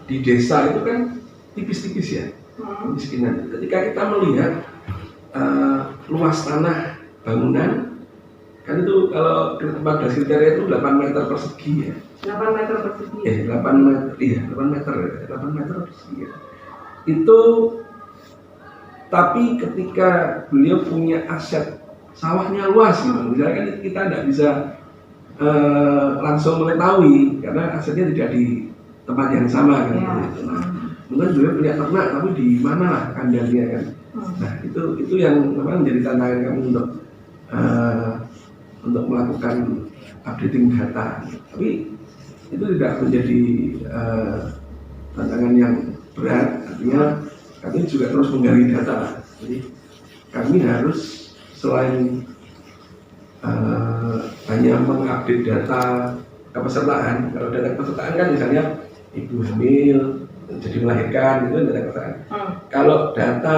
Speaker 3: di desa itu kan tipis-tipis ya kemiskinan. Ketika kita melihat luas tanah bangunan, kan itu kalau 14 kriteria itu 8 meter persegi ya.
Speaker 1: 8 meter persegi.
Speaker 3: 8 meter, iya 8 meter persegi ya. Itu tapi ketika beliau punya aset sawahnya luas gitu, misalnya kan kita tidak bisa langsung mengetahui karena asetnya tidak di tempat yang sama kan. Nah, mungkin beliau punya ternak tapi di mana lah kandangnya kan. Nah itu yang memang menjadi tantangan kami untuk melakukan updating data. Tapi itu tidak menjadi tantangan yang berat, artinya kami juga terus menggali data. Jadi kami harus selain hanya mengupdate data kepesertaan, kalau data kepesertaan kan misalnya ibu hamil, jadi melahirkan, itu data kepesertaan. Kalau data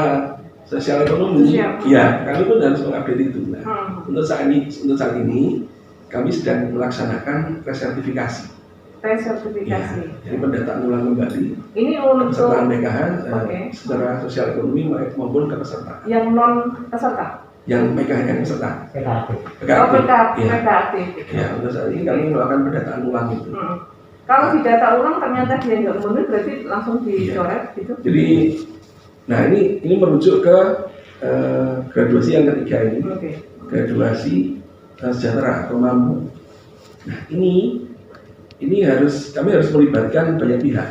Speaker 3: sosial ekonomi, ya kami pun harus mengupdate itu. Nah, untuk saat ini kami sedang melaksanakan resertifikasi.
Speaker 1: Resertifikasi.
Speaker 3: Jadi pendataan ulang kembali.
Speaker 1: Ini untuk
Speaker 3: pesertaan PKH secara sosial ekonomi maupun kepesertaan.
Speaker 1: Yang non peserta.
Speaker 3: Yang PKH yang peserta.
Speaker 1: PKH.
Speaker 3: Ya, untuk saat ini kami melakukan pendataan ulang itu.
Speaker 1: Kalau didata ulang ternyata dia nggak memenuhi, berarti langsung dicoret gitu.
Speaker 3: Jadi, nah ini merujuk ke graduasi yang ketiga ini. Graduasi sejahtera atau mampu. Nah ini kami harus melibatkan banyak pihak,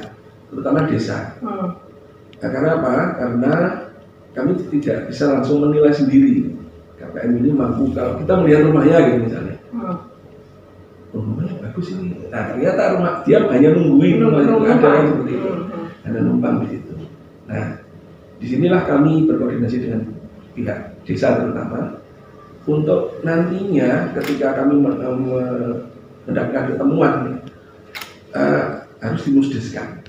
Speaker 3: terutama desa. Nah, karena apa? Karena kami tidak bisa langsung menilai sendiri KPM ini mampu. Kalau kita melihat rumahnya gitu misalnya, rumahnya bagus ini. Nah ternyata rumah dia hanya nungguin rumah itu ada yang seperti itu, ada numpang di situ. Nah disinilah kami berkoordinasi dengan pihak desa terutama untuk nantinya ketika kami mendapatkan ketemuan harus dimusdeskan.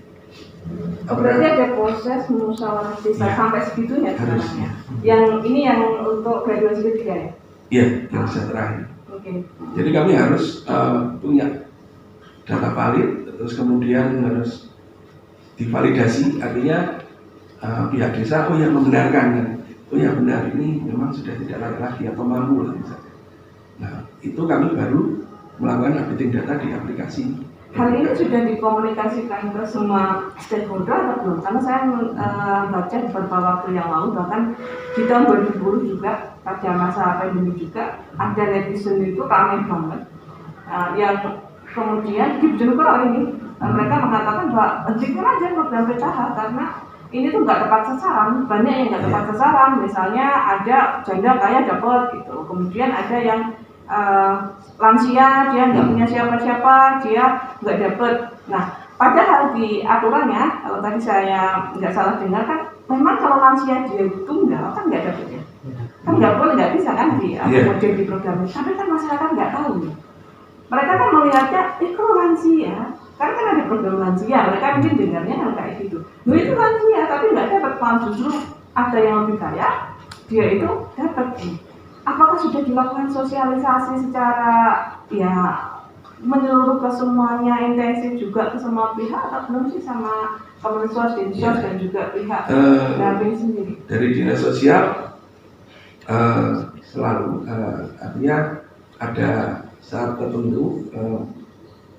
Speaker 1: Berarti ada proses musyawarah desa sampai segitunya sebenarnya. Yang ini yang untuk graduasi ketiga ya?
Speaker 3: Iya, yang terakhir. Jadi kami harus punya data valid, terus kemudian harus divalidasi, artinya pihak desa yang membenarkan, oh ya benar ini memang sudah tidak layak lagi atau mampu lah misalnya. Nah itu kami baru melakukan updating data di aplikasi.
Speaker 1: Hal ini sudah dikomunikasikan ke semua stakeholder atau belum? Karena saya baca beberapa waktu yang lalu, bahkan di tahun 2020 juga pada masa pandemi juga ada netizen itu ramai banget yang kemudian di Bojonegoro ini mereka mengatakan bahwa hentikan aja program PKH karena ini tuh nggak tepat sasaran, banyak yang nggak tepat sasaran. Misalnya ada janda kaya dapat gitu, kemudian ada yang lansia dia nggak punya siapa-siapa dia nggak dapat. Nah padahal di aturannya kalau tadi saya nggak salah dengar kan memang kalau lansia dia tunggal kan nggak dapat ya, kan nggak boleh, nggak bisa kan diakomodir di program ini. Tapi kan masyarakat nggak tahu, mereka kan melihatnya itu lansia karena kan ada program lansia, mereka mungkin dengarnya kan kayak gitu. Nah itu lansia tapi nggak dapat, malah justru ada yang lebih kaya dia itu dapat. Apakah sudah dilakukan sosialisasi secara ya menyeluruh ke semuanya, intensif juga ke semua pihak atau belum sih sama Kemensos, Dinsos dan juga pihak pendamping sendiri?
Speaker 3: Dari dinas sosial selalu artinya ada saat tertentu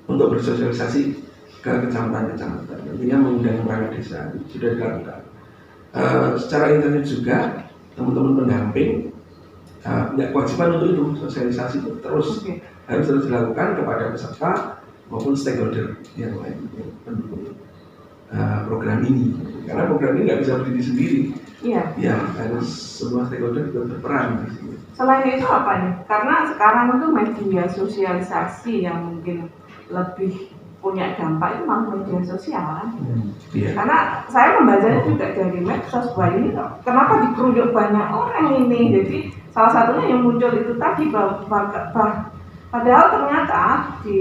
Speaker 3: untuk bersosialisasi ke kecamatan-kecamatan, artinya mengundang perangkat desa sudah dilakukan. Secara intensif juga teman-teman pendamping punya kewajiban untuk itu, sosialisasi itu harus terus dilakukan kepada peserta maupun stakeholder yang lain pendukung program ini. Karena program ini nggak bisa berdiri sendiri. Ya harus semua stakeholder juga berperan.
Speaker 1: Selain itu apa nih? Karena sekarang itu media sosialisasi yang mungkin lebih punya dampak itu malah media sosial. Karena saya membacanya juga dari medsos bahwa ini kenapa dikerujuk banyak orang ini, jadi salah satunya yang muncul itu tadi padahal ternyata di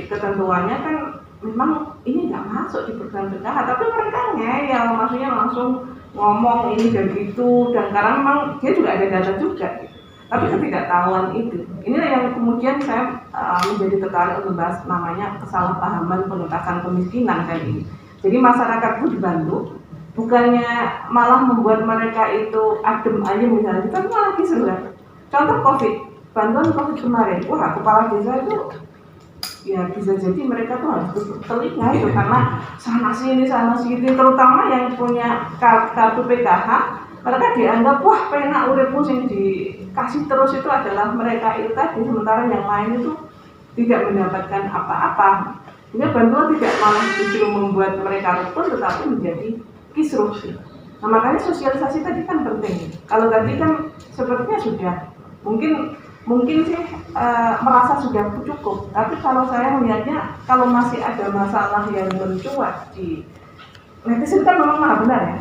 Speaker 1: ketentuannya kan memang ini nggak masuk di program PKH, tapi mereka ngeyel, maksudnya langsung ngomong ini dan itu, dan karena memang dia juga ada data juga gitu. Tapi ketidaktahuan itu, inilah yang kemudian saya menjadi tertarik untuk membahas namanya kesalahpahaman penuntasan kemiskinan kayak ini. Jadi masyarakat itu dibantu, bukannya malah membuat mereka itu adem ayem misalnya, kita malah kisruh. Contoh COVID, bantuan COVID kemarin, wah kepala desa itu ya bisa jadi mereka tuh harus tutup telinga itu karena sana sini, terutama yang punya kartu PKH, mereka dianggap wah penak uripku yang dikasih terus itu adalah mereka itu tadi, sementara yang lain itu tidak mendapatkan apa-apa. Ini bantuan tidak malah justru membuat mereka rukun, tetapi menjadi kisruh. Nah makanya sosialisasi tadi kan penting. Kalau tadi kan sepertinya sudah mungkin sih merasa sudah cukup, tapi kalau saya melihatnya kalau masih ada masalah yang mencuat di netizen kan memang maha benar ya.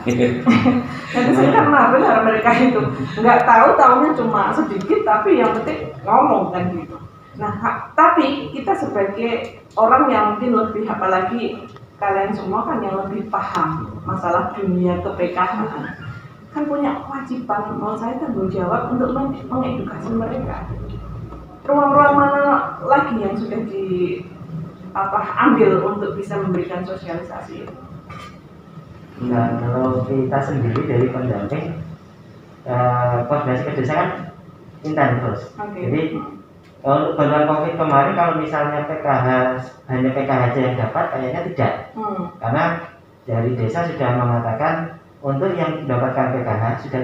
Speaker 1: Netizen kan maha benar, mereka itu nggak tahunya cuma sedikit, tapi yang penting ngomong kan gitu. Nah tapi kita sebagai orang yang mungkin lebih, apalagi kalian semua kan yang lebih paham masalah dunia ke-PKH kan punya kewajiban, menurut saya tanggung jawab untuk mengedukasi mereka. Ruang-ruang mana lagi yang sudah ambil untuk bisa memberikan sosialisasi itu?
Speaker 2: Nah, kalau kita sendiri dari pendamping, koordinasi ke desa kan intens terus.
Speaker 1: Okay.
Speaker 2: Jadi untuk bantuan COVID kemarin, kalau misalnya PKH hanya PKH aja yang dapat, kayaknya tidak. Karena dari desa sudah mengatakan untuk yang mendapatkan PKH sudah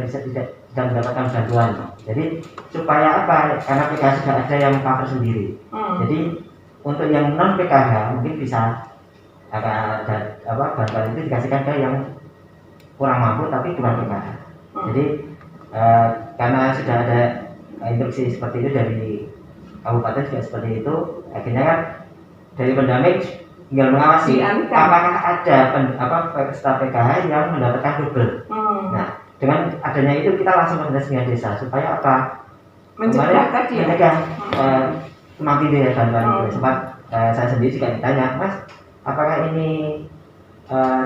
Speaker 2: mendapatkan bantuan. Jadi supaya apa? Karena PKH sudah ada yang cover sendiri. Jadi untuk yang non PKH mungkin bisa bantuan itu dikasihkan ke yang kurang mampu tapi kurang PKH. Jadi karena sudah ada instruksi seperti itu dari kabupaten juga seperti itu, akhirnya kan dari pendamping tinggal mengawasi apakah ada peserta PKH yang mendapatkan double. Nah, dengan adanya itu kita langsung koordinasi dengan desa supaya apa?
Speaker 1: Mencegah tadi ya.
Speaker 2: Semakin dia bantuan itu. Sempat saya sendiri juga ditanya, Mas, apakah ini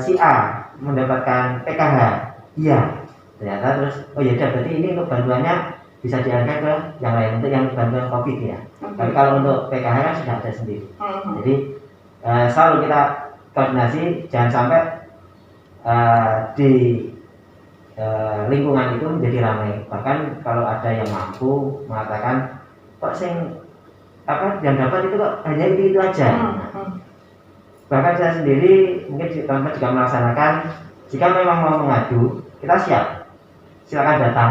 Speaker 2: si A mendapatkan PKH? Iya. Ternyata terus, oh ya berarti ini untuk bantuannya bisa dialihkan ke yang lain, untuk yang bantuan COVID ya. Tapi kalau untuk PKH kan sudah ada sendiri. Jadi selalu kita koordinasi, jangan sampai di lingkungan itu menjadi ramai. Bahkan kalau ada yang mampu mengatakan kok yang dapat itu kok hanya itu aja. Bahkan saya sendiri mungkin teman-teman juga melaksanakan, jika memang mau mengadu, kita siap, silakan datang.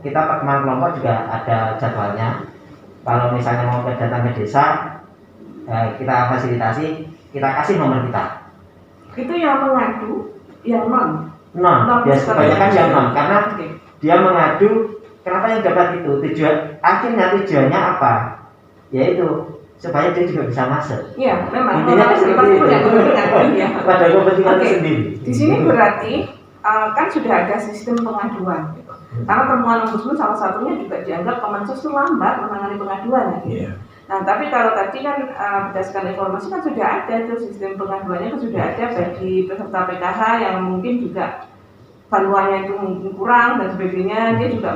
Speaker 2: Kita pertemuan kelompok juga ada jadwalnya. Kalau misalnya mau datang ke desa, kita fasilitasi, kita kasih nomor kita.
Speaker 1: Itu yang mengadu, yang non,
Speaker 2: ya kebanyakan yang non, karena dia mengadu kenapa yang dapat itu, tujuannya apa? Yaitu supaya dia juga bisa masuk.
Speaker 1: Iya, memang.
Speaker 2: Intinya seperti itu. Pada kepentingan sendiri.
Speaker 1: Di sini berarti kan sudah ada sistem pengaduan. Gitu. Karena temuan ombudsman salah satunya juga dianggap Kemensos itu lambat menangani pengaduan. Gitu. Yeah. Nah, tapi kalau tadi kan berdasarkan informasi kan sudah ada itu sistem pengaduannya kan sudah ada bagi peserta PKH yang mungkin juga bantuannya itu mungkin kurang dan sebagainya, dia juga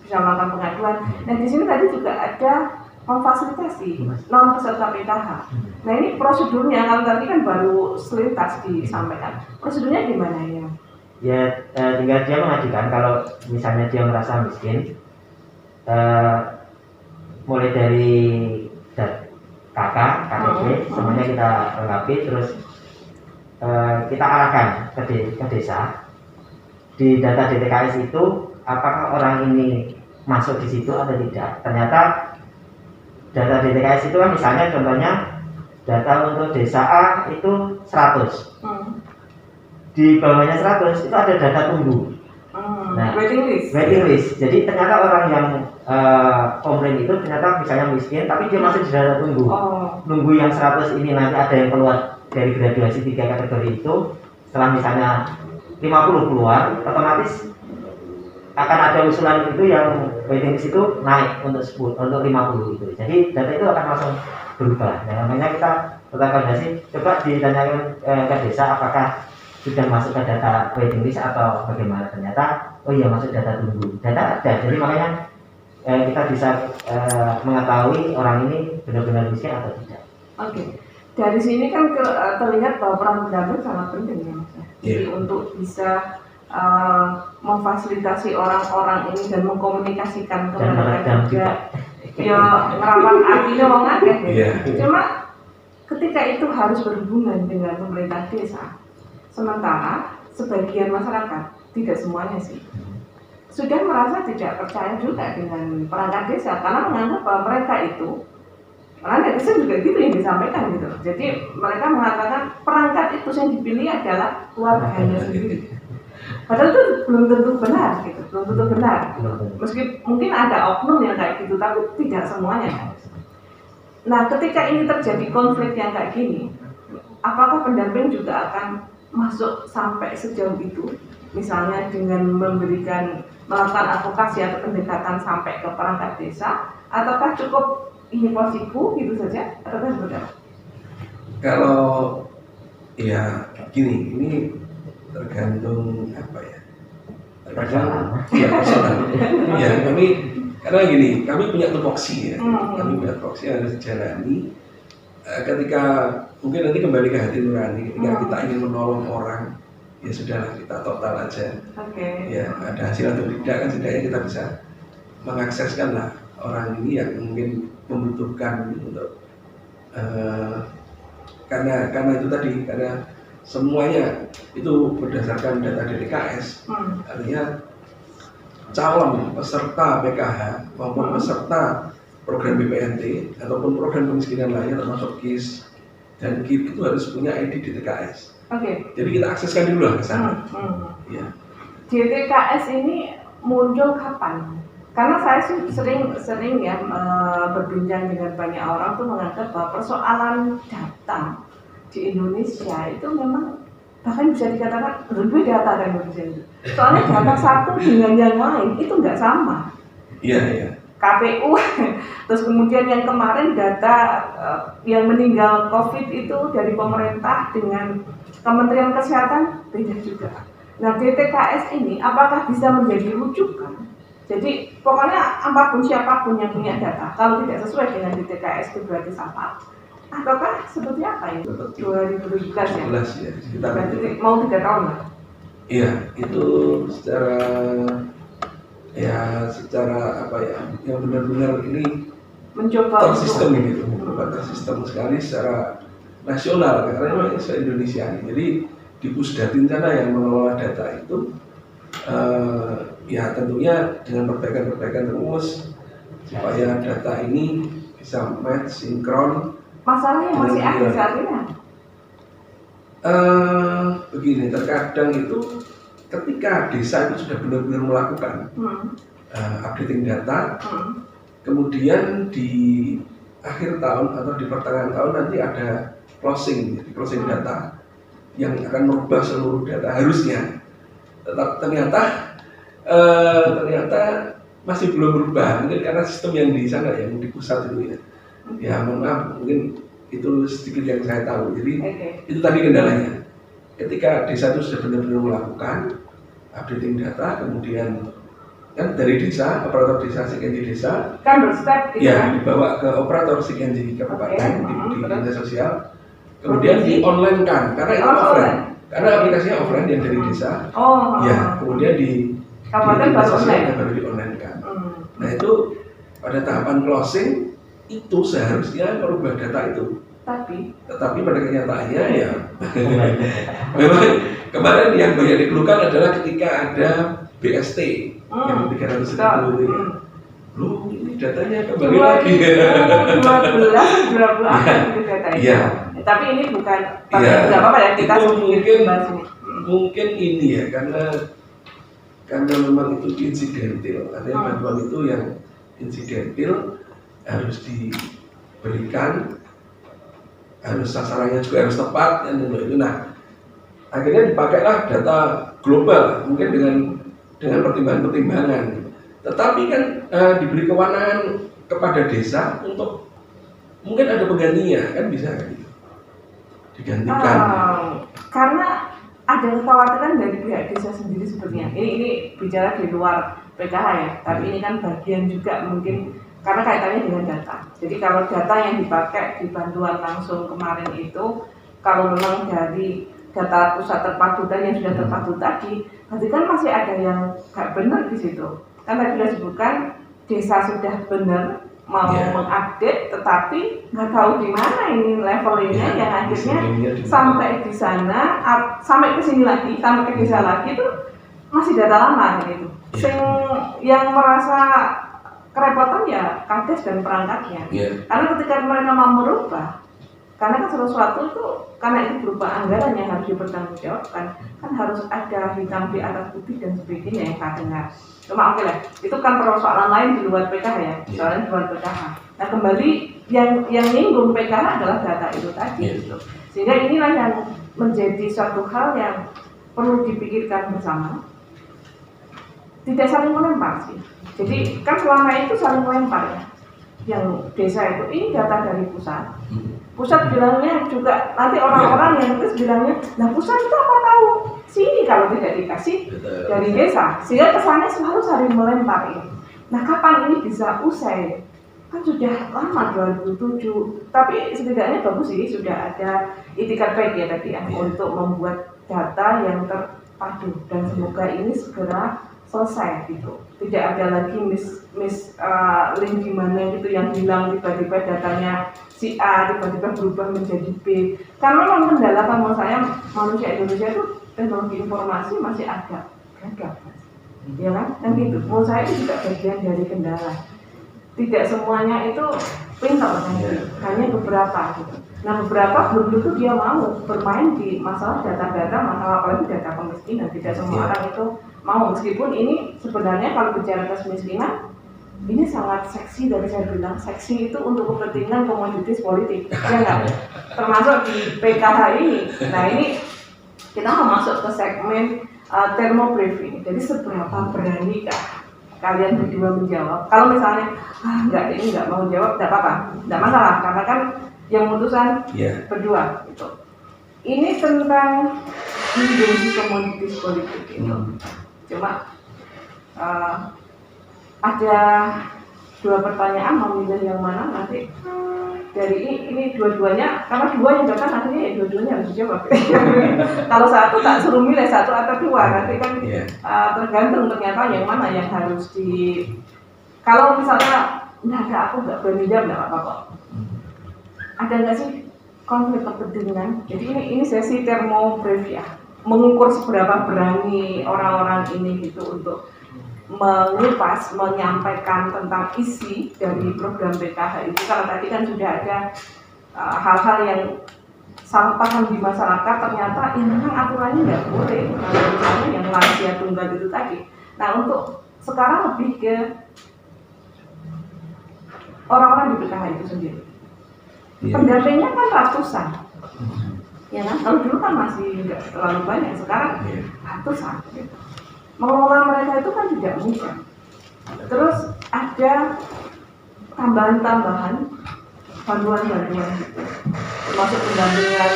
Speaker 1: bisa melakukan pengaduan. Nah, di sini tadi juga ada memfasilitasi non peserta PKH. Nah, ini prosedurnya, kalau tadi kan baru selintas disampaikan. Prosedurnya gimana ya?
Speaker 2: Ya, tinggal dia mengajukan kalau misalnya dia merasa miskin, mulai dari KTP, semuanya kita lengkapi, terus kita arahkan ke desa. Di data DTKS itu, apakah orang ini masuk di situ atau tidak? Ternyata data DTKS itu kan misalnya contohnya data untuk desa A itu 100. Di bawahnya 100 itu ada data tunggu. Nah,
Speaker 1: waiting
Speaker 2: list. Jadi ternyata orang yang komplain itu ternyata misalnya miskin, tapi dia masih di data tunggu. Nunggu yang 100 ini nanti ada yang keluar dari graduasi 3 kategori itu. Setelah misalnya 50 keluar, otomatis akan ada usulan itu yang waiting list itu naik untuk 10, untuk 50 itu. Jadi data itu akan langsung berubah. Nah, makanya kita tetap koordinasi, coba ditanyakan ke desa apakah sudah masuk ke data waiting list atau bagaimana. Ternyata oh iya masuk data tunggu. Data ada. Jadi makanya kita bisa mengetahui orang ini benar-benar miskin atau tidak.
Speaker 1: Oke. Dari sini kan terlihat bahwa peran pendamping sangat penting ya Mas. Jadi untuk bisa memfasilitasi orang-orang ini dan mengkomunikasikan ke mereka juga ya ngerapat artinya wong akeh gitu. Cuma ketika itu harus berhubungan dengan pemerintah desa, sementara sebagian masyarakat, tidak semuanya sih, sudah merasa tidak percaya juga dengan perangkat desa karena menganggap bahwa mereka itu perangkat desa juga gitu yang disampaikan gitu. Jadi mereka mengatakan perangkat itu yang dipilih adalah keluarganya sendiri. Padahal itu belum tentu benar gitu, belum tentu benar. Meski mungkin ada oknum yang kayak gitu, tapi tidak semuanya. Nah, ketika ini terjadi konflik yang kayak gini, apakah pendamping juga akan masuk sampai sejauh itu? Misalnya dengan melakukan advokasi atau pendekatan sampai ke perangkat desa, ataukah cukup ini posiku gitu saja, ataukah seperti apa?
Speaker 3: Kalau ya gini, ini tergantung apa ya? Tergantung ya personal. Ya karena gini, kami punya tupoksi ya, kami punya tupoksi yang harus dijalani. Ketika mungkin nanti kembali ke hati nurani, ketika kita ingin menolong orang, ya sudahlah kita total aja. Ya ada hasil atau tidak kan setidaknya kita bisa mengakseskan lah orang ini yang mungkin membutuhkan untuk karena itu tadi, karena semuanya itu berdasarkan data DTKS, artinya calon peserta PKH maupun peserta program BPNT ataupun program kemiskinan lainnya termasuk KIS dan KIP itu harus punya ID DTKS. Jadi kita akseskan dulu lah ke sana. Ya.
Speaker 1: DTKS ini muncul kapan? Karena saya sering ya berbincang dengan banyak orang tuh menganggap bahwa persoalan data di Indonesia itu memang bahkan bisa dikatakan lebih data dari Indonesia itu. Soalnya data satu dengan yang lain itu nggak sama.
Speaker 3: Iya.
Speaker 1: KPU, terus kemudian yang kemarin data yang meninggal COVID itu dari pemerintah dengan Kementerian Kesehatan beda juga. Nah DTKS ini apakah bisa menjadi rujukan? Jadi pokoknya apapun siapapun yang punya data, kalau tidak sesuai dengan DTKS itu berarti salah. Ataukah seperti apa ya? 2017 ya?
Speaker 3: 11 ya.
Speaker 1: Berarti mau 3 tahun lah.
Speaker 3: Iya, itu secara apa ya, yang benar-benar ini
Speaker 1: mencoba
Speaker 3: tersistem gitu, tersistem sekali secara nasional karena memang se-Indonesia. Jadi di Pusdatin sana yang mengelola data itu ya tentunya dengan perbaikan terus supaya data ini bisa match, sinkron.
Speaker 1: Masalahnya masih ada saat ini.
Speaker 3: Begini, terkadang itu ketika desa itu sudah benar-benar melakukan updating data, kemudian di akhir tahun atau di pertengahan tahun nanti ada closing data yang akan merubah seluruh data harusnya. Ternyata masih belum berubah, mungkin karena sistem yang di sana yang di pusat itu ya. Ya mohon maaf, mungkin itu sedikit yang saya tahu. Jadi itu tadi kendalanya. Ketika desa itu sudah benar-benar melakukan updating data, kemudian kan dari desa, operator desa, Sikenji desa,
Speaker 1: kan berstep gitu
Speaker 3: ya
Speaker 1: kan?
Speaker 3: dibawa ke operator Sikenji kabupaten di dinas sosial, kemudian di online kan, karena itu offline, karena aplikasinya offline yang dari desa, ya kemudian di
Speaker 1: kabupaten
Speaker 3: baru di online kan. Nah itu pada tahapan closing itu seharusnya merubah data itu. Tetapi pada kenyataannya ya memang kemarin yang banyak dikeluhkan adalah ketika ada BST yang 300.000 itu ya. Loh ini datanya kembali lagi.
Speaker 1: 12 itu datanya.
Speaker 3: Iya.
Speaker 1: Tapi ini bukan, tidak apa-apa ya kita
Speaker 3: mungkin ini ya karena memang itu insidental. Artinya bantuan itu yang insidental harus diberikan, harus sasarannya juga harus tepat dan itu. Nah akhirnya dipakailah data global, mungkin dengan dengan pertimbangan-pertimbangan. Tetapi kan diberi kewenangan kepada desa untuk mungkin ada penggantinya, kan bisa kan gitu. Digantikan.
Speaker 1: Karena ada kekhawatiran dari pihak desa sendiri sepertinya. Ini bicara di luar PKH ya, tapi ini kan bagian juga mungkin karena kaitannya dengan data. Jadi kalau data yang dipakai di bantuan langsung kemarin itu, kalau memang dari data pusat terpadu dan yang sudah terpadu tadi, berarti kan masih ada yang nggak benar di situ. Kan tadi sudah disebutkan desa sudah benar mau mengupdate, tetapi nggak tahu di mana ini levelnya yang akhirnya sampai di sana, sampai ke sini lagi, sampai ke desa lagi itu masih data lama gitu. Yang merasa kerepotan ya kades dan perangkatnya. Karena ketika mereka mau merubah, karena kan sesuatu itu karena itu berupa anggaran yang harus dipertanggungjawabkan, kan harus ada hitam di atas putih dan sebagainya yang saya dengar. Cuma oke lah, itu kan persoalan lain di luar PKH ya, soalnya di luar PKH. Nah kembali yang nyinggung PKH adalah data itu tadi, gitu. Sehingga inilah yang menjadi suatu hal yang perlu dipikirkan bersama. Tidak saling melempar sih. Jadi kan selama itu saling melempar ya. Yang desa itu ini data dari pusat. Pusat bilangnya juga nanti orang-orang yang terus bilangnya, nah pusat itu apa tahu sini kalau tidak dikasih dari desa, sehingga kesannya selalu saling melempar ini. Nah kapan ini bisa usai? Kan sudah lama 2007, tapi setidaknya bagus sih sudah ada itikat baik ya tadi ya untuk membuat data yang terpadu dan semoga ini segera selesai gitu. Tidak ada lagi link di mana gitu yang hilang tiba-tiba datanya si A tiba-tiba berubah menjadi B. Karena memang kendala menurut saya manusia Indonesia itu teknologi informasi masih agak gagap, ya kan? Dan gitu. Menurut saya itu juga bagian dari kendala. Tidak semuanya itu pintar kan? Hanya beberapa gitu. Nah beberapa belum tentu dia mau bermain di masalah data-data, masalah apalagi data kemiskinan. Tidak semua orang itu mau, meskipun ini sebenarnya kalau bicara kemiskinan ini sangat seksi, dari saya bilang seksi itu untuk kepentingan komoditis politik, ya nggak? Termasuk di PKH ini. Nah ini kita mau masuk ke segmen thermobriefing. Jadi seberapa beranikah kalian berdua menjawab? Kalau misalnya ini nggak mau jawab, nggak apa-apa, nggak masalah, karena kan yang memutuskan berdua. Gitu. Ini tentang industri komoditis politik itu. Cuma ada dua pertanyaan, mau milih yang mana nanti dari ini dua-duanya, karena dua yang datang akhirnya ya dua-duanya harus dijawab. Kalau satu tak suruh milih satu atau dua, nanti kan tergantung ternyata yang mana yang harus di. Kalau misalnya nggak ada, aku nggak berani jawab, nggak apa-apa kok. Ada nggak sih konflik kepentingan? Jadi ini sesi termobrief ya, mengukur seberapa berani orang-orang ini gitu untuk mengupas, menyampaikan tentang isi dari program PKH itu. Kalau tadi kan sudah ada hal-hal yang salah paham di masyarakat, ternyata ini memang aturannya nggak boleh. Kalau misalnya yang lansia tunggal itu tadi. Nah untuk sekarang lebih ke orang-orang di PKH itu sendiri. Pendampingnya kan ratusan, ya kan? Kalau dulu kan masih nggak terlalu banyak, sekarang ratusan. Gitu. Mengelola mereka itu kan tidak mudah. Terus ada tambahan-tambahan bantuan-bantuan gitu, termasuk pendampingan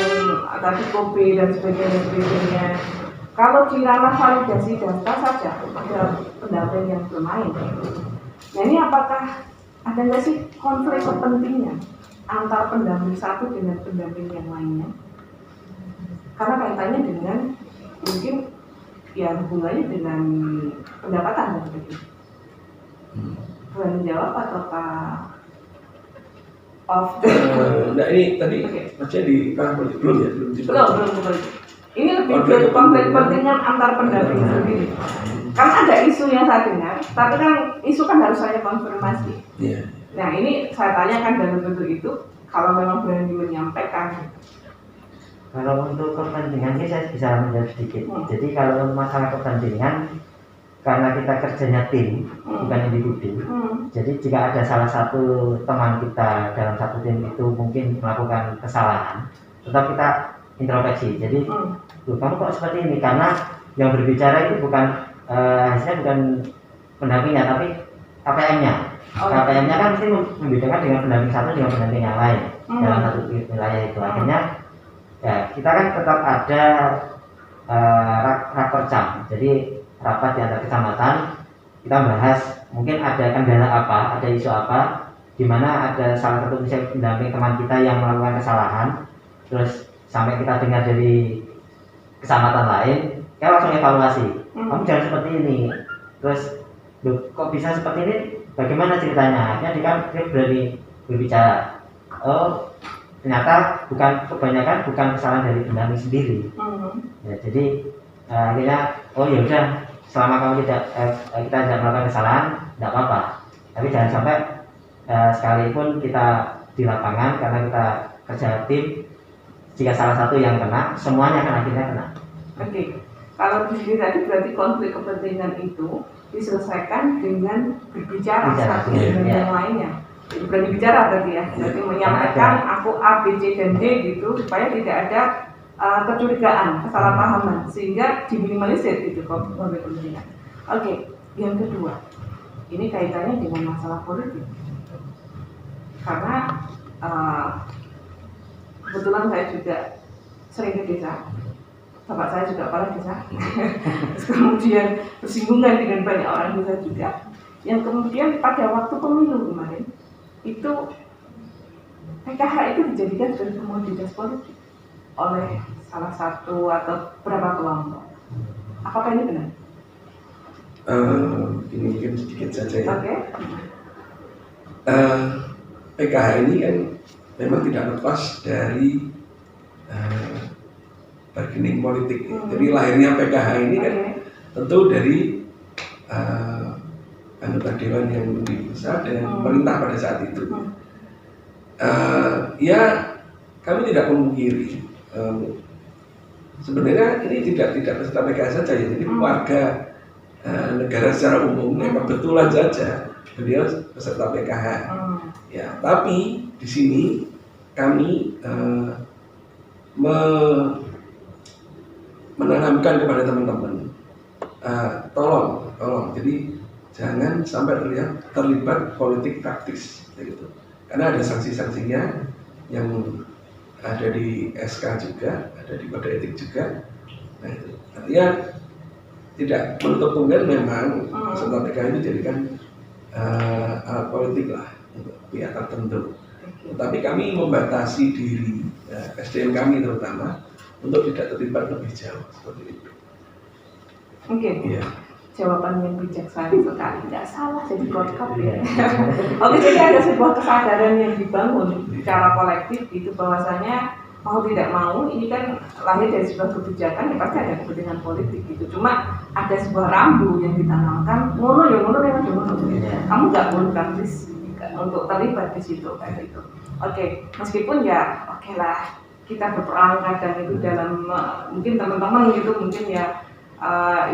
Speaker 1: tadi kopi dan sebagainya. Kalau di ranah validasi data saja ada pendamping yang bermain. Nah ini apakah ada nggak sih konflik kepentingan antara pendamping satu dengan pendamping yang lainnya? Karena kaitannya dengan mungkin ya hubungannya dengan pendapatan dan sebagainya. Boleh menjawab ataukah off?
Speaker 3: Nah ini tadi maksudnya di belum ya? Belum.
Speaker 1: Ini lebih ke konflik kepentingan antar pendamping sendiri. Karena ada isu yang saya dengar, tapi kan isu kan harus saya konfirmasi. Nah ini saya tanyakan dalam bentuk itu, kalau memang berani menyampaikan.
Speaker 2: Kalau untuk kepentingan ini saya bisa menjawab sedikit. Jadi kalau untuk masalah kepentingan, karena kita kerjanya tim, bukan individu. Jadi jika ada salah satu teman kita dalam satu tim itu mungkin melakukan kesalahan, tetap kita introspeksi. Jadi, kamu kok seperti ini? Karena yang berbicara itu bukan hasilnya bukan pendampingnya tapi KPM-nya. KPM-nya kan mesti membedakan dengan pendamping satu dengan pendamping yang lain dalam satu wilayah itu. Akhirnya ya kita kan tetap ada rapercam, jadi rapat di antar kecamatan, kita bahas mungkin ada kendala apa, ada isu apa, di mana ada salah satu misalnya pendamping teman kita yang melakukan kesalahan, terus sampai kita dengar dari kecamatan lain, kita langsung evaluasi, kamu jangan seperti ini, terus kok bisa seperti ini, bagaimana ceritanya? Akhirnya dia berani berbicara, oh ternyata kebanyakan bukan kesalahan dari pendamping sendiri. Ya, jadi akhirnya oh ya udah, selama kamu kita tidak melakukan kesalahan tidak apa-apa, tapi jangan sampai sekalipun kita di lapangan karena kita kerja tim, jika salah satu yang kena semuanya kan akhirnya kena.
Speaker 1: Oke. Kalau di sini tadi berarti konflik kepentingan itu diselesaikan dengan berbicara satu dengan yang lainnya. Berani bicara berarti ya, berarti menyampaikan aku A, B, C, dan D gitu supaya tidak ada kecurigaan, kesalahpahaman sehingga diminimalisir gitu konflik kepentingan. Oke, yang kedua, ini kaitannya dengan masalah politik karena kebetulan saya juga sering ke desa, bapak saya juga kepala desa, kemudian bersinggungan dengan banyak orang desa juga, yang kemudian pada waktu pemilu kemarin itu PKH itu dijadikan sebagai komoditas politik oleh salah satu atau beberapa kelompok. Apakah ini benar?
Speaker 3: Ini mungkin sedikit saja ya.
Speaker 1: Oke.
Speaker 3: PKH ini kan memang tidak lepas dari bargaining politik. Jadi lahirnya PKH ini kan tentu dari anggota dewan yang lebih besar dan pemerintah pada saat itu. Ya kami tidak memungkiri sebenarnya ini tidak peserta PKH saja ya, jadi warga negara secara umum yang kebetulan saja beliau peserta PKH. Ya, tapi di sini kami menanamkan kepada teman-teman, tolong, jadi jangan sampai terlibat politik praktis, gitu. Karena ada sanksi-sanksinya yang ada di SK juga, ada di kode etik juga. Nah itu, artinya tidak menutup kemungkinan memang peserta PKH itu jadikan alat politik lah untuk pihak tertentu. Tapi kami membatasi diri, SDM kami terutama, untuk tidak terlibat lebih jauh seperti itu.
Speaker 1: Oke. Ya. Jawaban yang bijaksana sekali, tidak salah jadi korkap ya. Oke, jadi ada sebuah kesadaran yang dibangun secara kolektif itu bahwasanya mau tidak mau ini kan lahir dari sebuah kebijakan, ya pasti ada kepentingan politik gitu. Cuma ada sebuah rambu yang ditanamkan, ngono ya ngono memang ngono. Kamu nggak boleh praktis untuk terlibat di situ kayak itu. Oke, meskipun ya oke lah kita berperang kadang itu dalam mungkin teman-teman gitu mungkin ya.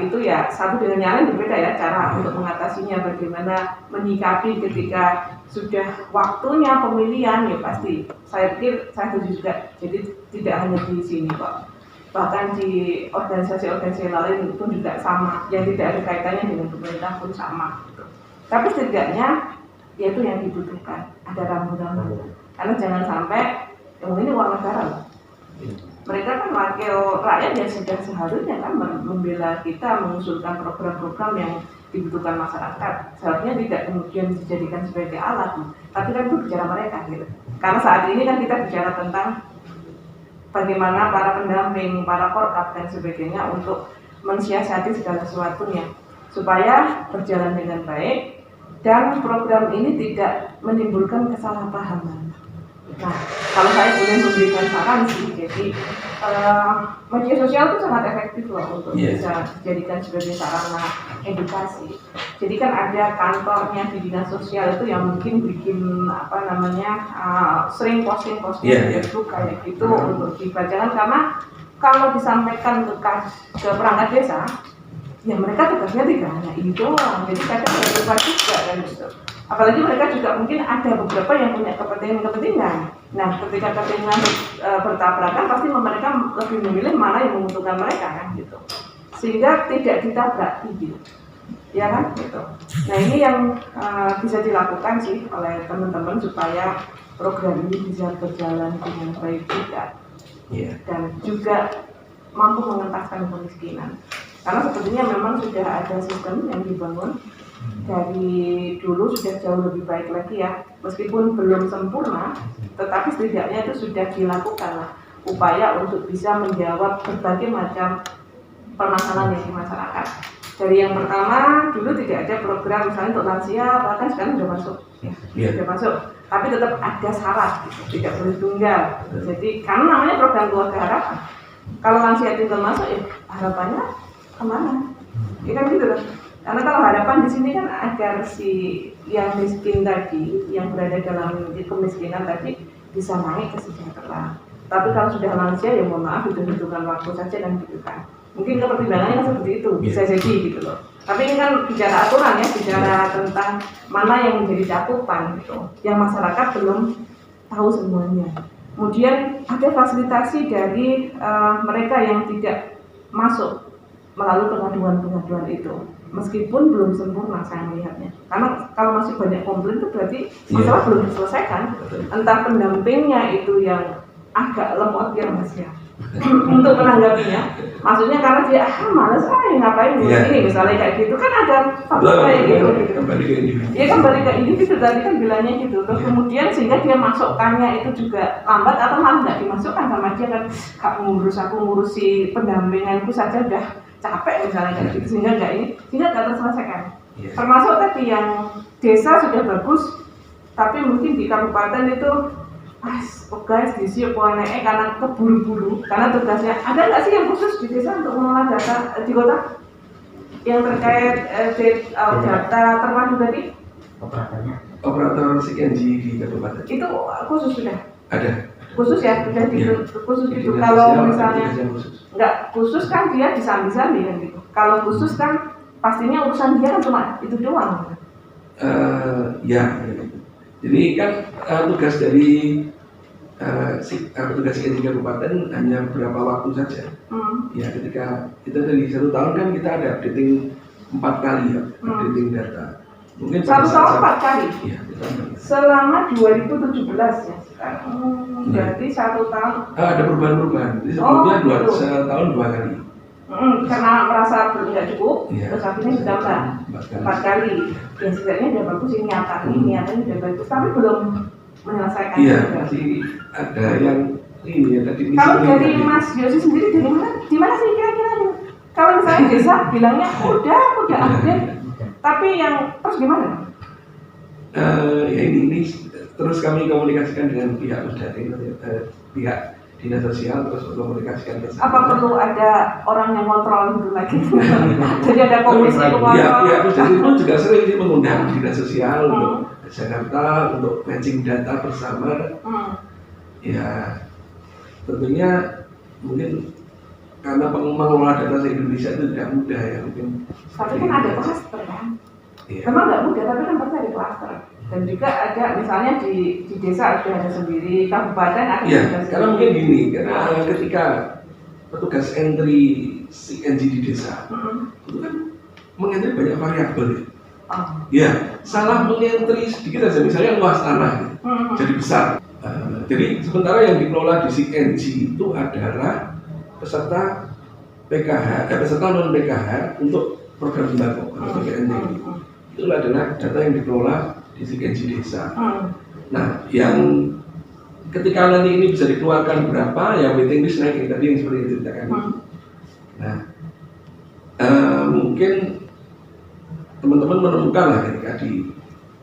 Speaker 1: Itu ya satu dengan yang lain berbeda ya cara untuk mengatasinya, bagaimana menyikapi ketika sudah waktunya pemilihan ya pasti saya pikir saya setuju juga, jadi tidak hanya di sini kok, bahkan di organisasi-organisasi lain pun juga sama, yang tidak ada kaitannya dengan pemerintah pun sama gitu. Tapi setidaknya yaitu yang dibutuhkan ada rambu-rambu, karena jangan sampai yang ini uang negara loh. Mereka kan wakil rakyat yang sudah seharusnya kan membela kita, mengusulkan program-program yang dibutuhkan masyarakat. Seharusnya tidak kemudian dijadikan sebagai alat, tapi kan itu bicara mereka gitu. Karena saat ini kan kita bicara tentang bagaimana para pendamping, para korkap dan sebagainya untuk mensiasati segala sesuatunya supaya berjalan dengan baik dan program ini tidak menimbulkan kesalahpahaman. Nah, kalau saya boleh memberikan saran sih, jadi media sosial itu sangat efektif loh untuk bisa dijadikan sebagai sarana edukasi. Jadi kan ada kantornya di dinas sosial itu yang mungkin bikin sering posting di Facebook kayak gitu untuk dibacakan, karena kalau disampaikan ke perangkat desa, ya mereka tugasnya tidak hanya ini doang, jadi kadang berubah juga kan gitu. Apalagi mereka juga mungkin ada beberapa yang punya kepentingan. Nah, ketika kepentingan bertabrakan, pasti mereka lebih memilih mana yang menguntungkan mereka kan gitu. sehingga tidak ditabrak gitu. Ya kan gitu. Nah ini yang bisa dilakukan sih oleh teman-teman supaya program ini bisa berjalan dengan baik juga. Dan juga mampu mengentaskan kemiskinan. Karena sepertinya memang sudah ada sistem yang dibangun dari dulu sudah jauh lebih baik lagi ya. Meskipun belum sempurna, tetapi setidaknya itu sudah dilakukan lah upaya untuk bisa menjawab berbagai macam permasalahan yang di masyarakat. Dari yang pertama, dulu tidak ada program misalnya untuk lansia, bahkan sekarang sudah masuk, sudah masuk. Tapi tetap ada syarat, gitu. Tidak boleh tunggal. Jadi karena namanya program keluarga harapan. Kalau lansia tinggal masuk, ya harapannya kemana? Ya kan gitu loh. Karena kalau harapan di sini kan agar si yang miskin tadi, yang berada dalam kemiskinan tadi bisa naik kesejahteraan. Tapi kalau sudah lansia, ya mohon maaf, hitung-hitungan waktu saja dan gitu kan. Mungkin kepertimbangannya kan seperti itu, bisa jadi gitu loh. Tapi ini kan bicara aturan ya, bicara tentang mana yang menjadi cakupan gitu. Yang masyarakat belum tahu semuanya. Kemudian ada fasilitasi dari mereka yang tidak masuk melalui pengaduan-pengaduan itu. Meskipun belum sempurna saya melihatnya. Karena kalau masih banyak komplain itu berarti masalah belum diselesaikan. Entah pendampingnya itu yang agak lemot ya mas ya. Untuk menanggapinya, maksudnya karena dia malas ngapain ini misalnya kayak gitu kan ada faktor kayak gitu. Ya kembali ke individu tadi kan bilangnya gitu. Terus kemudian sehingga dia masukkannya itu juga lambat atau malah nggak dimasukkan sama dia kan aku ngurusi pendampinganku saja udah capek misalnya kayak gitu sehingga nggak terselesaikan. Termasuk tadi yang desa sudah bagus, tapi mungkin di kabupaten itu guys disiap naik karena keburu-buru karena tugasnya ada nggak sih yang khusus di desa untuk mengolah data di kota yang terkait data terpadu tadi
Speaker 3: operator CNG di kabupaten
Speaker 1: itu khusus sudah
Speaker 3: ada
Speaker 1: khusus ya sudah khusus itu kalau misalnya nggak khusus kan dia disambi-sambi kan gitu kalau khusus kan pastinya urusan dia kan cuma itu doang
Speaker 3: jadi kan tugas dari tugas CNG kabupaten hanya beberapa waktu saja. Ya ketika kita dari 1 tahun kan kita ada updating 4 kali ya, updating data. Mungkin
Speaker 1: 1 tahun 4 kali.
Speaker 3: Iya,
Speaker 1: selama 2017 ya. Berarti 1 tahun.
Speaker 3: Ada perubahan-perubahan. Jadi sebelumnya setahun 2 kali.
Speaker 1: Karena merasa belum nggak cukup, terus akhirnya ditambah 4 kali. Ya setidaknya udah bagus ini niatnya udah bagus, tapi belum menyelesaikan.
Speaker 3: Iya, masih ada yang ini ya tadi.
Speaker 1: Kalau dari Mas Yosi sendiri dari mana? Di mana sih kira-kira? Kalau misalnya desa bilangnya udah update, tapi yang terus gimana?
Speaker 3: Ya ini terus kami komunikasikan dengan pihak Pusdatin, pihak dinas sosial terus komunikasikan ke sana.
Speaker 1: Apa perlu ada orang yang kontrol gitu lagi? Jadi ada komisi pengontrol.
Speaker 3: Ya, Pusdatin itu juga sering mengundang dinas sosial untuk Jakarta untuk matching data bersama. Ya tentunya mungkin karena mengelola data se-Indonesia itu tidak mudah ya mungkin.
Speaker 1: Tapi kan ada klaster kan? Memang nggak mudah tapi kan pasti ada klaster. Dan juga ada misalnya di desa sudah ada sendiri, kabupaten ada sendiri.
Speaker 3: Karena mungkin gini, karena ketika petugas entry CNG di desa itu kan mengentry banyak variabel ya. Ya, salah mengentry sedikit saja, misalnya luas tanah jadi besar. Jadi sementara yang dikelola di CNG itu adalah peserta PKH, peserta non PKH untuk program sembako atau PKN. Itu adalah data yang dikelola di CNG desa. Nah, yang ketika nanti ini bisa dikeluarkan berapa, ya waiting list naik tadi yang seperti diceritakan. Nah, mungkin teman-teman menemukan lah ketika di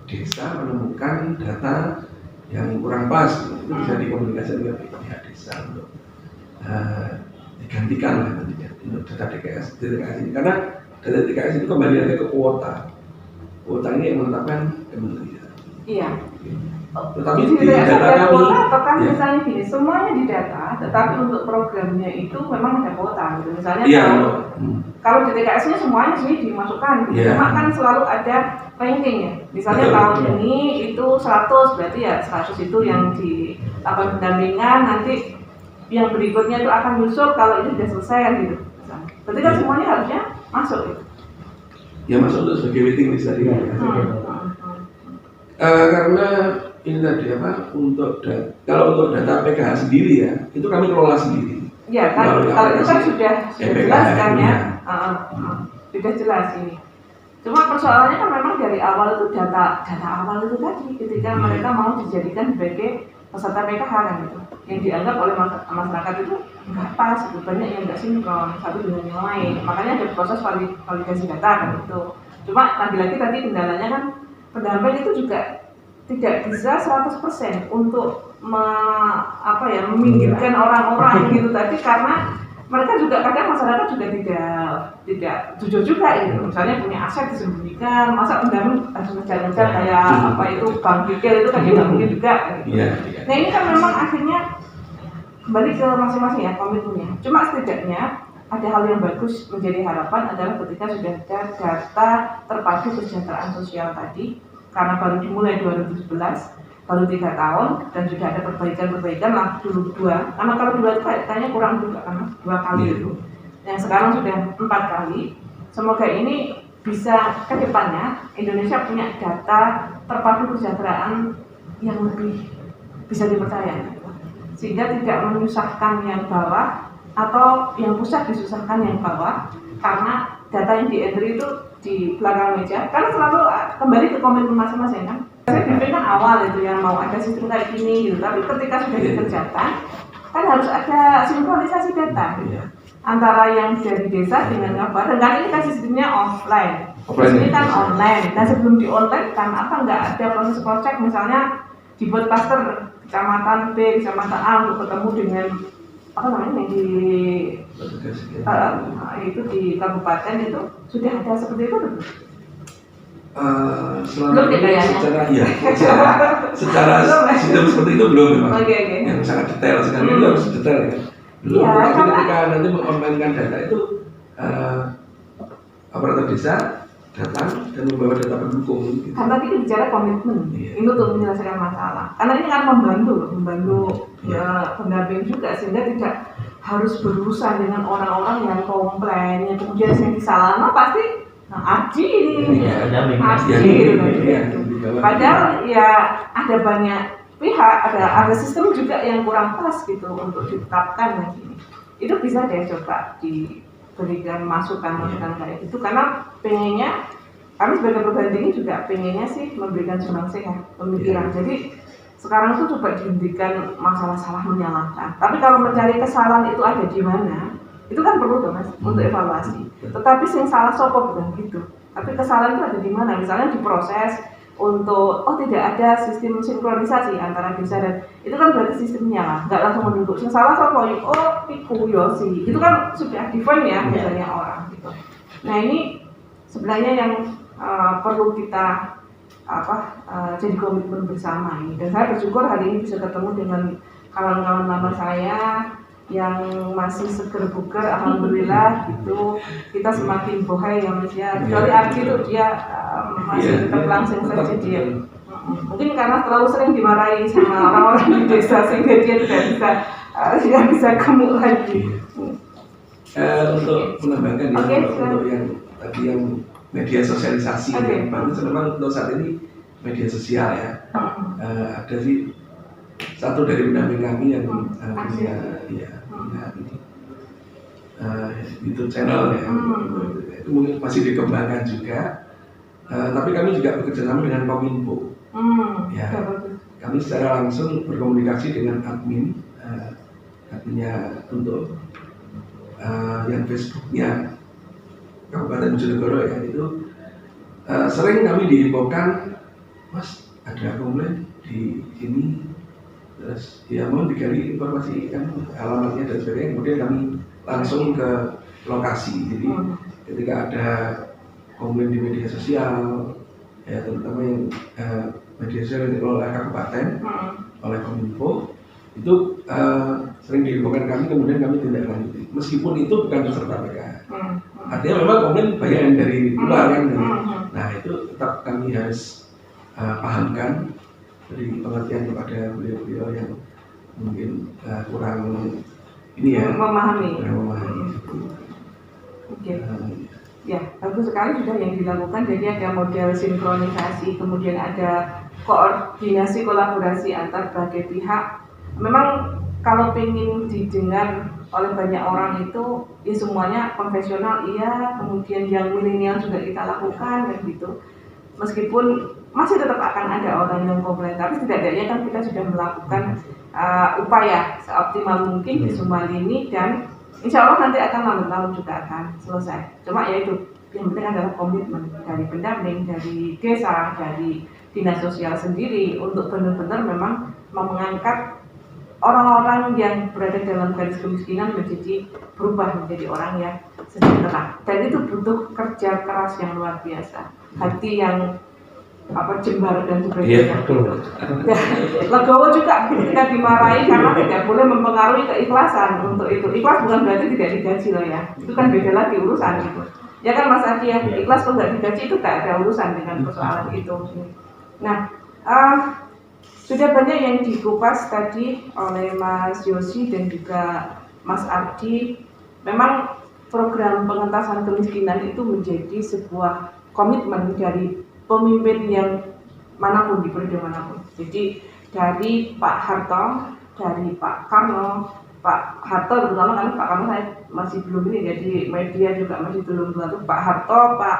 Speaker 3: desa menemukan data yang kurang pas, itu bisa dikomunikasikan dengan pihak desa untuk digantikan lah nantinya untuk data DKS ini. Karena data DKS itu kembali lagi ke kuota. Kuota ini yang menetapkan kementerian.
Speaker 1: Iya.
Speaker 3: Tetapi
Speaker 1: di
Speaker 3: data kami,
Speaker 1: kuota atau kan misalnya gini, semuanya di data, tetapi untuk programnya itu memang ada kuota. Gitu. Misalnya kalau di TKS-nya semuanya sih dimasukkan, cuma kan selalu ada ranking ya. Misalnya tahun ini itu 100, berarti ya 100 itu yang di pendampingan, nanti yang berikutnya itu akan nyusul kalau ini sudah selesai kan gitu. Berarti kan semuanya harusnya masuk gitu.
Speaker 3: Ya masuk untuk sebagai waiting list tadi.
Speaker 2: Iya,
Speaker 3: Karena ini tadi apa kalau untuk data PKH sendiri ya itu kami kelola sendiri.
Speaker 1: Ya kan, kalau itu kan sudah jelas kan ya, sudah jelas ini. Cuma persoalannya kan memang dari awal itu data awal itu tadi ketika mereka mau dijadikan sebagai peserta PKH kan gitu, yang dianggap oleh masyarakat itu nggak pas, itu banyak yang nggak sinkron satu dengan yang lain. Makanya ada proses validasi data kan gitu. Cuma lagi-lagi tadi kendalanya kan pendamping itu juga tidak bisa 100% untuk meminggirkan orang-orang gitu tadi, karena mereka juga kadang masyarakat juga tidak jujur juga gitu. Misalnya punya aset disembunyikan, masa pendamping harus ngejar-ngejar kayak apa itu bank pikir itu kan nggak mungkin juga gitu. Nah ini kan memang akhirnya kembali ke masing-masing ya komitmennya. Cuma setidaknya ada hal yang bagus menjadi harapan adalah ketika sudah ada data terpadu kesejahteraan sosial tadi, karena baru dimulai 2017, baru 3 tahun, dan juga ada perbaikan lah dulu 2, karena kalau 2 itu kayaknya kurang juga karena 2 kali itu, yang sekarang sudah 4 kali. Semoga ini bisa ke depannya Indonesia punya data terpadu kesejahteraan yang lebih bisa dipercaya, sehingga tidak menyusahkan yang bawah atau yang pusat disusahkan yang bawah, karena data yang di-entry itu di belakang meja, karena selalu kembali ke komitmen masing-masing kan. Saya pikir kan awal itu yang mau ada sistem kayak gini gitu, tapi ketika sudah dikerjakan kan harus ada sinkronisasi data antara yang dari desa dengan kabupaten. Dan ini kan sistemnya offline. Ini kan online. Nah sebelum di online kan nggak ada proses cross-check, misalnya dibuat klaster kecamatan B, kecamatan A untuk ketemu dengan itu di kabupaten itu sudah ada seperti itu tuh.
Speaker 3: Selama ini secara sistem seperti itu belum memang. Yang sangat detail sekali itu harus detail ya. Belum. Tapi ketika nanti mengonlinekan data itu operator desa datang dan membawa data pendukung. Gitu.
Speaker 1: Kan tadi bicara komitmen, itu untuk menyelesaikan masalah. Karena ini kan membantu ya pendamping juga, sehingga tidak harus berurusan dengan orang-orang yang komplain, yang kemudian yang disalahkan pasti Arji ini, padahal ya ada banyak pihak, ada sistem juga yang kurang pas gitu untuk ditetapkan begini. Itu bisa deh coba diberikan masukan kayak gitu, karena pengennya kami sebagai perguruan tinggi juga pengennya sih memberikan sumbangsih pemikiran. Jadi sekarang itu coba dihentikan masalah salah menyalahkan. Tapi kalau mencari kesalahan itu ada di mana, itu kan perlu tuh mas untuk evaluasi. Tetapi yang salah sopo bukan gitu. Tapi kesalahan itu ada di mana? Misalnya di proses untuk tidak ada sistem sinkronisasi antara desa dan itu kan berarti sistemnya lah, nggak langsung menunjuk. Yang salah sopo, piku yosi. Itu kan sudah define ya misalnya orang gitu. Nah ini sebenarnya yang perlu kita jadi komitmen bersama ini. Dan saya bersyukur hari ini bisa ketemu dengan kawan-kawan lama saya yang masih seger bugar, alhamdulillah gitu. Kita semakin bohai ya mas ya. Kecuali Arji itu dia masih tetap langsing saja dia. Mungkin karena terlalu sering dimarahi sama orang-orang di desa sehingga dia tidak bisa gemuk lagi.
Speaker 3: Untuk menambahkan untuk yang tadi yang media sosialisasi yang baru, memang untuk saat ini media sosial ya. Ada sih satu dari pendamping kami yang punya YouTube channel ya, itu mungkin masih dikembangkan juga. Tapi kami juga bekerjasama dengan Kominfo. Ya, kami secara langsung berkomunikasi dengan adminnya untuk yang Facebooknya Kabupaten Bojonegoro ya, itu sering kami diinfokan, mas ada komplain di sini, terus ya mohon digali informasi kan alamatnya dan sebagainya. Kemudian kami langsung ke lokasi. Jadi ketika ada komplain di media sosial ya, terutama yang media sosial yang dikelola kabupaten oleh Kominfo, itu sering diinfokan kami, kemudian kami tindak lanjuti meskipun itu bukan peserta PKH. Artinya memang komplain banyak yang dari luar kan. Nah itu tetap kami harus pahamkan, beri pengertian kepada beliau-beliau yang mungkin kurang ini ya,
Speaker 1: memahami. Oke. Ya, bagus sekali sudah yang dilakukan. Jadi ada model sinkronisasi, kemudian ada koordinasi kolaborasi antar berbagai pihak. Memang kalau ingin didengar oleh banyak orang itu ya semuanya konvensional iya, kemudian yang milenial juga kita lakukan dan gitu. Meskipun masih tetap akan ada orang yang komplain, tapi setidaknya kan kita sudah melakukan upaya seoptimal mungkin di semua lini, dan insya Allah nanti akan lambat laun juga akan selesai. Cuma ya itu yang penting adalah komitmen dari pendamping, dari desa, dari dinas sosial sendiri untuk benar-benar memang mengangkat orang-orang yang berada dalam garis kemiskinan menjadi berubah menjadi orang yang sejahtera. Dan itu butuh kerja keras yang luar biasa, hati yang jembar dan sebagainya. Legowo juga ketika dimarahi karena tidak boleh mempengaruhi keikhlasan untuk itu. Ikhlas bukan berarti tidak digaji loh ya. Itu kan beda lagi urusan itu. Ya kan Mas Adi ya, ikhlas kalau nggak digaji itu nggak ada urusan dengan persoalan itu. Nah, sudah banyak yang dikupas tadi oleh Mas Yosi dan juga Mas Ardi. Memang program pengentasan kemiskinan itu menjadi sebuah komitmen dari pemimpin yang manapun di periode manapun. Jadi dari Pak Harto, dari Pak Karno, Pak Harto terutama kan Pak Karno saya masih belum ini, jadi media juga masih belum tahu. Pak Harto, Pak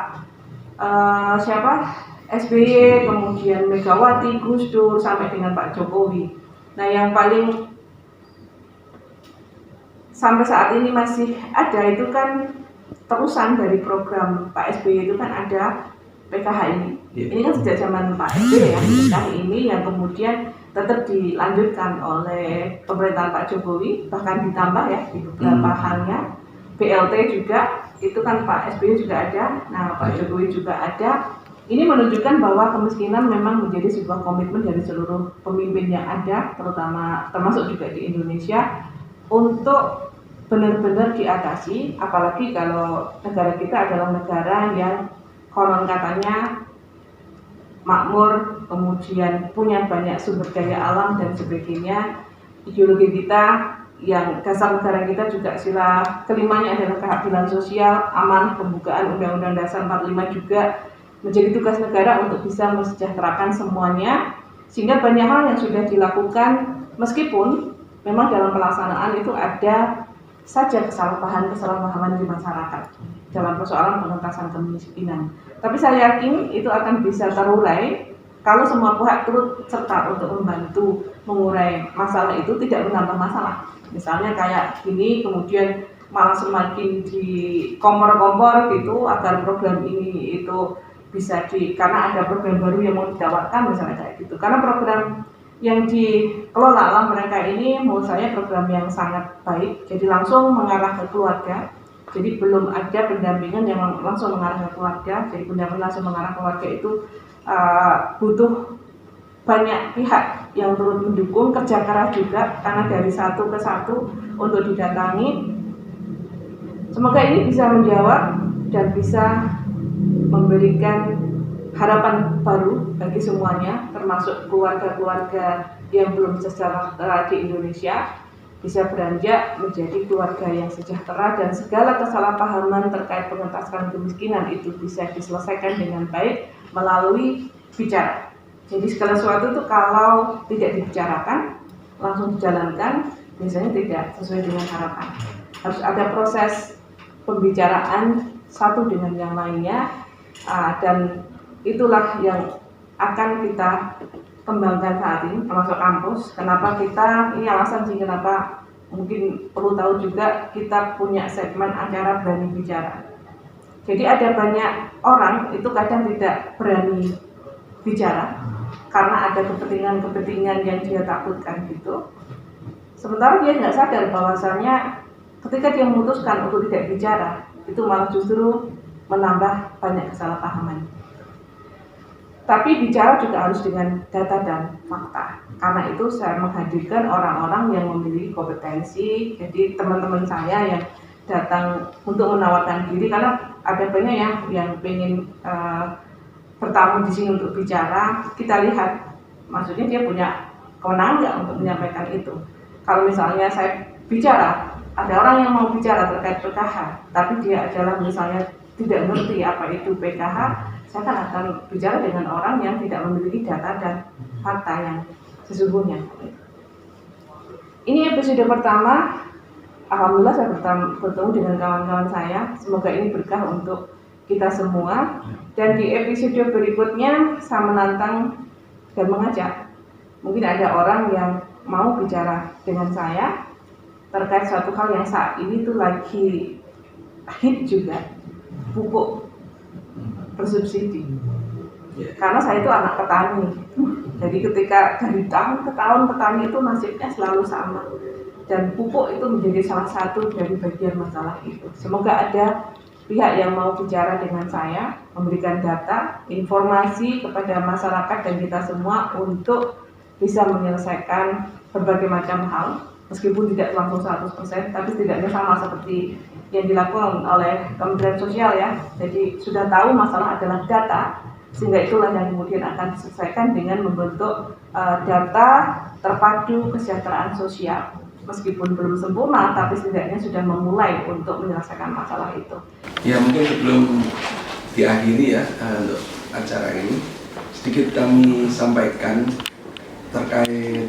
Speaker 1: SBY, kemudian Megawati, Gus Dur, sampai dengan Pak Jokowi. Nah yang paling sampai saat ini masih ada itu kan terusan dari program Pak SBY itu kan ada PKH ini. Ini kan sejak zaman Pak SBY ya, PKH ini yang kemudian tetap dilanjutkan oleh pemerintahan Pak Jokowi, bahkan ditambah ya di beberapa halnya. BLT juga, itu kan Pak SBY juga ada, nah Pak Jokowi juga ada. Ini menunjukkan bahwa kemiskinan memang menjadi sebuah komitmen dari seluruh pemimpin yang ada, termasuk juga di Indonesia, untuk benar-benar diatasi, apalagi kalau negara kita adalah negara yang konon katanya makmur, kemudian punya banyak sumber daya alam dan sebagainya. Ideologi kita yang dasar negara kita juga sila kelimanya adalah keadilan sosial, amanah pembukaan Undang-Undang Dasar 45 juga menjadi tugas negara untuk bisa mensejahterakan semuanya, sehingga banyak hal yang sudah dilakukan meskipun memang dalam pelaksanaan itu ada saja kesalahpahaman di masyarakat dalam persoalan pengentasan kemiskinan. Tapi saya yakin itu akan bisa terurai kalau semua pihak turut serta untuk membantu mengurai masalah itu, tidak menambah masalah. Misalnya kayak gini kemudian malah semakin dikompor-kompor gitu agar program ini itu bisa karena ada program baru yang mau ditawarkan misalnya kayak gitu. Karena program yang dikelola oleh mereka ini menurut saya program yang sangat baik, jadi langsung mengarah ke keluarga. Jadi belum ada pendampingan yang langsung mengarah ke keluarga. Jadi pendampingan langsung mengarah ke keluarga itu butuh banyak pihak yang turut mendukung, kerja keras juga karena dari satu ke satu untuk didatangi. Semoga ini bisa menjawab dan bisa memberikan harapan baru bagi semuanya, termasuk keluarga-keluarga yang belum sejahtera di Indonesia, bisa beranjak menjadi keluarga yang sejahtera dan segala kesalahpahaman terkait pengentasan kemiskinan itu bisa diselesaikan dengan baik melalui bicara. Jadi segala sesuatu itu kalau tidak dibicarakan, langsung dijalankan, biasanya tidak sesuai dengan harapan. Harus ada proses pembicaraan satu dengan yang lainnya, dan itulah yang akan kita kembangkan saat ini termasuk kampus. Kenapa kita, ini alasan sih kenapa mungkin perlu tahu juga kita punya segmen acara berani bicara. Jadi ada banyak orang itu kadang tidak berani bicara karena ada kepentingan-kepentingan yang dia takutkan gitu. Sementara dia nggak sadar bahwasanya ketika dia memutuskan untuk tidak bicara, itu malah justru menambah banyak kesalahpahaman. Tapi bicara juga harus dengan data dan fakta. Karena itu saya menghadirkan orang-orang yang memiliki kompetensi. Jadi teman-teman saya yang datang untuk menawarkan diri, karena ada banyak yang pengen bertamu di sini untuk bicara. Kita lihat, maksudnya dia punya kewenangan nggak untuk menyampaikan itu. Kalau misalnya saya bicara, ada orang yang mau bicara terkait PKH, tapi dia adalah misalnya tidak ngerti apa itu PKH, saya akan bicara dengan orang yang tidak memiliki data dan fakta yang sesungguhnya. Ini episode pertama. Alhamdulillah saya bertemu dengan kawan-kawan saya. Semoga ini berkah untuk kita semua. Dan di episode berikutnya saya menantang dan mengajak. Mungkin ada orang yang mau bicara dengan saya terkait suatu hal yang saat ini tuh lagi hit juga, pupuk bersubsidi. Karena saya itu anak petani. Jadi ketika dari tahun ke tahun petani itu nasibnya selalu sama. Dan pupuk itu menjadi salah satu dari bagian masalah itu. Semoga ada pihak yang mau bicara dengan saya, memberikan data, informasi kepada masyarakat dan kita semua untuk bisa menyelesaikan berbagai macam hal, meskipun tidak langsung 100%, tapi setidaknya sama seperti yang dilakukan oleh Kementerian Sosial ya. Jadi sudah tahu masalah adalah data, sehingga itulah yang kemudian akan diselesaikan dengan membentuk data terpadu kesejahteraan sosial. Meskipun belum sempurna, tapi setidaknya sudah memulai untuk menyelesaikan masalah itu.
Speaker 3: Ya mungkin sebelum diakhiri ya untuk acara ini, sedikit kami sampaikan terkait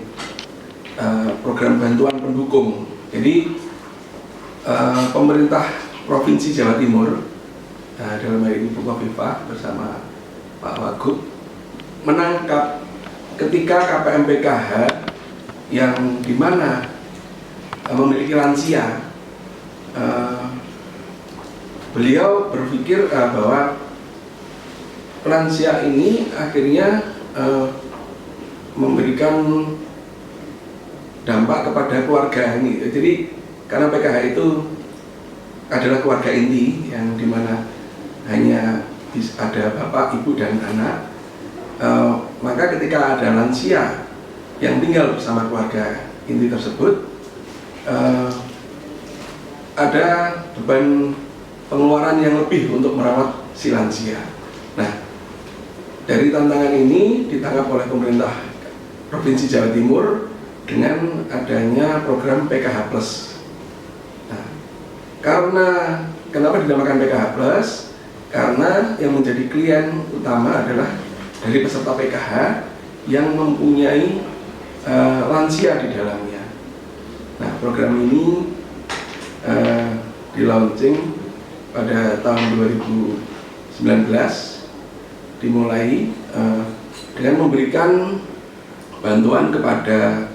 Speaker 3: program bantuan pendukung. Jadi pemerintah Provinsi Jawa Timur dalam hal ini Bu Kofifa bersama Pak Wagub menangkap ketika KPM PKH yang dimana memiliki lansia, beliau berpikir bahwa lansia ini akhirnya memberikan dampak kepada keluarga ini. Jadi karena PKH itu adalah keluarga inti yang dimana hanya ada bapak, ibu, dan anak, maka ketika ada lansia yang tinggal bersama keluarga inti tersebut, ada beban pengeluaran yang lebih untuk merawat si lansia. Nah, dari tantangan ini ditangkap oleh pemerintah Provinsi Jawa Timur dengan adanya program PKH Plus. Nah, karena kenapa dinamakan PKH Plus? Karena yang menjadi klien utama adalah dari peserta PKH yang mempunyai lansia di dalamnya. Nah, program ini di-launching pada tahun 2019, dimulai dengan memberikan bantuan kepada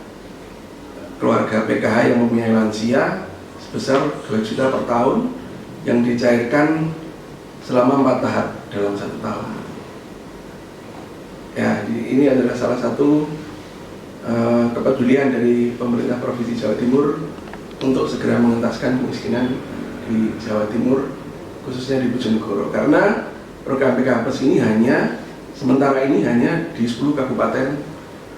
Speaker 3: keluarga PKH yang mempunyai lansia sebesar 2 juta per tahun yang dicairkan selama 4 tahap dalam 1 tahun. Ya, ini adalah salah satu kepedulian dari pemerintah Provinsi Jawa Timur untuk segera mengentaskan kemiskinan di Jawa Timur, khususnya di Bojonegoro. Karena program PKH Plus ini sementara ini hanya di 10 kabupaten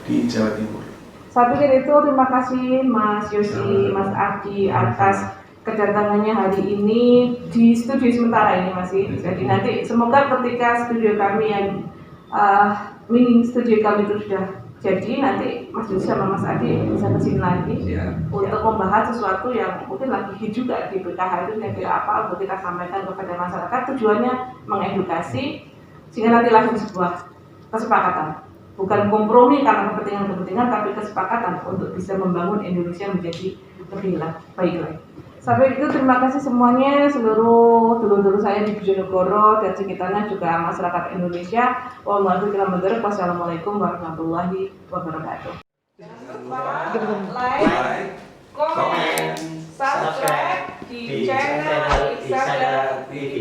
Speaker 3: di Jawa Timur.
Speaker 1: Saya pikir itu. Terima kasih Mas Yosi, Mas Ardi atas kedatangannya hari ini di studio sementara ini masih. Jadi nanti semoga ketika studio kami yang mini studio kami itu sudah jadi, nanti Mas Yosi sama Mas Adi bisa kesini lagi untuk membahas sesuatu yang mungkin lagi hit juga di PKH itu, kira-kira apa untuk kita sampaikan kepada masyarakat. Tujuannya mengedukasi sehingga nanti lahir sebuah kesepakatan, bukan kompromi karena kepentingan-kepentingan, tapi kesepakatan untuk bisa membangun Indonesia menjadi lebih baik lagi. Sampai itu, terima kasih semuanya, seluruh dulur-dulur saya di Bojonegoro dan sekitarnya, juga masyarakat Indonesia. Wassalamualaikum warahmatullahi wabarakatuh. Jangan lupa like, comment, subscribe di channel Iksada TV.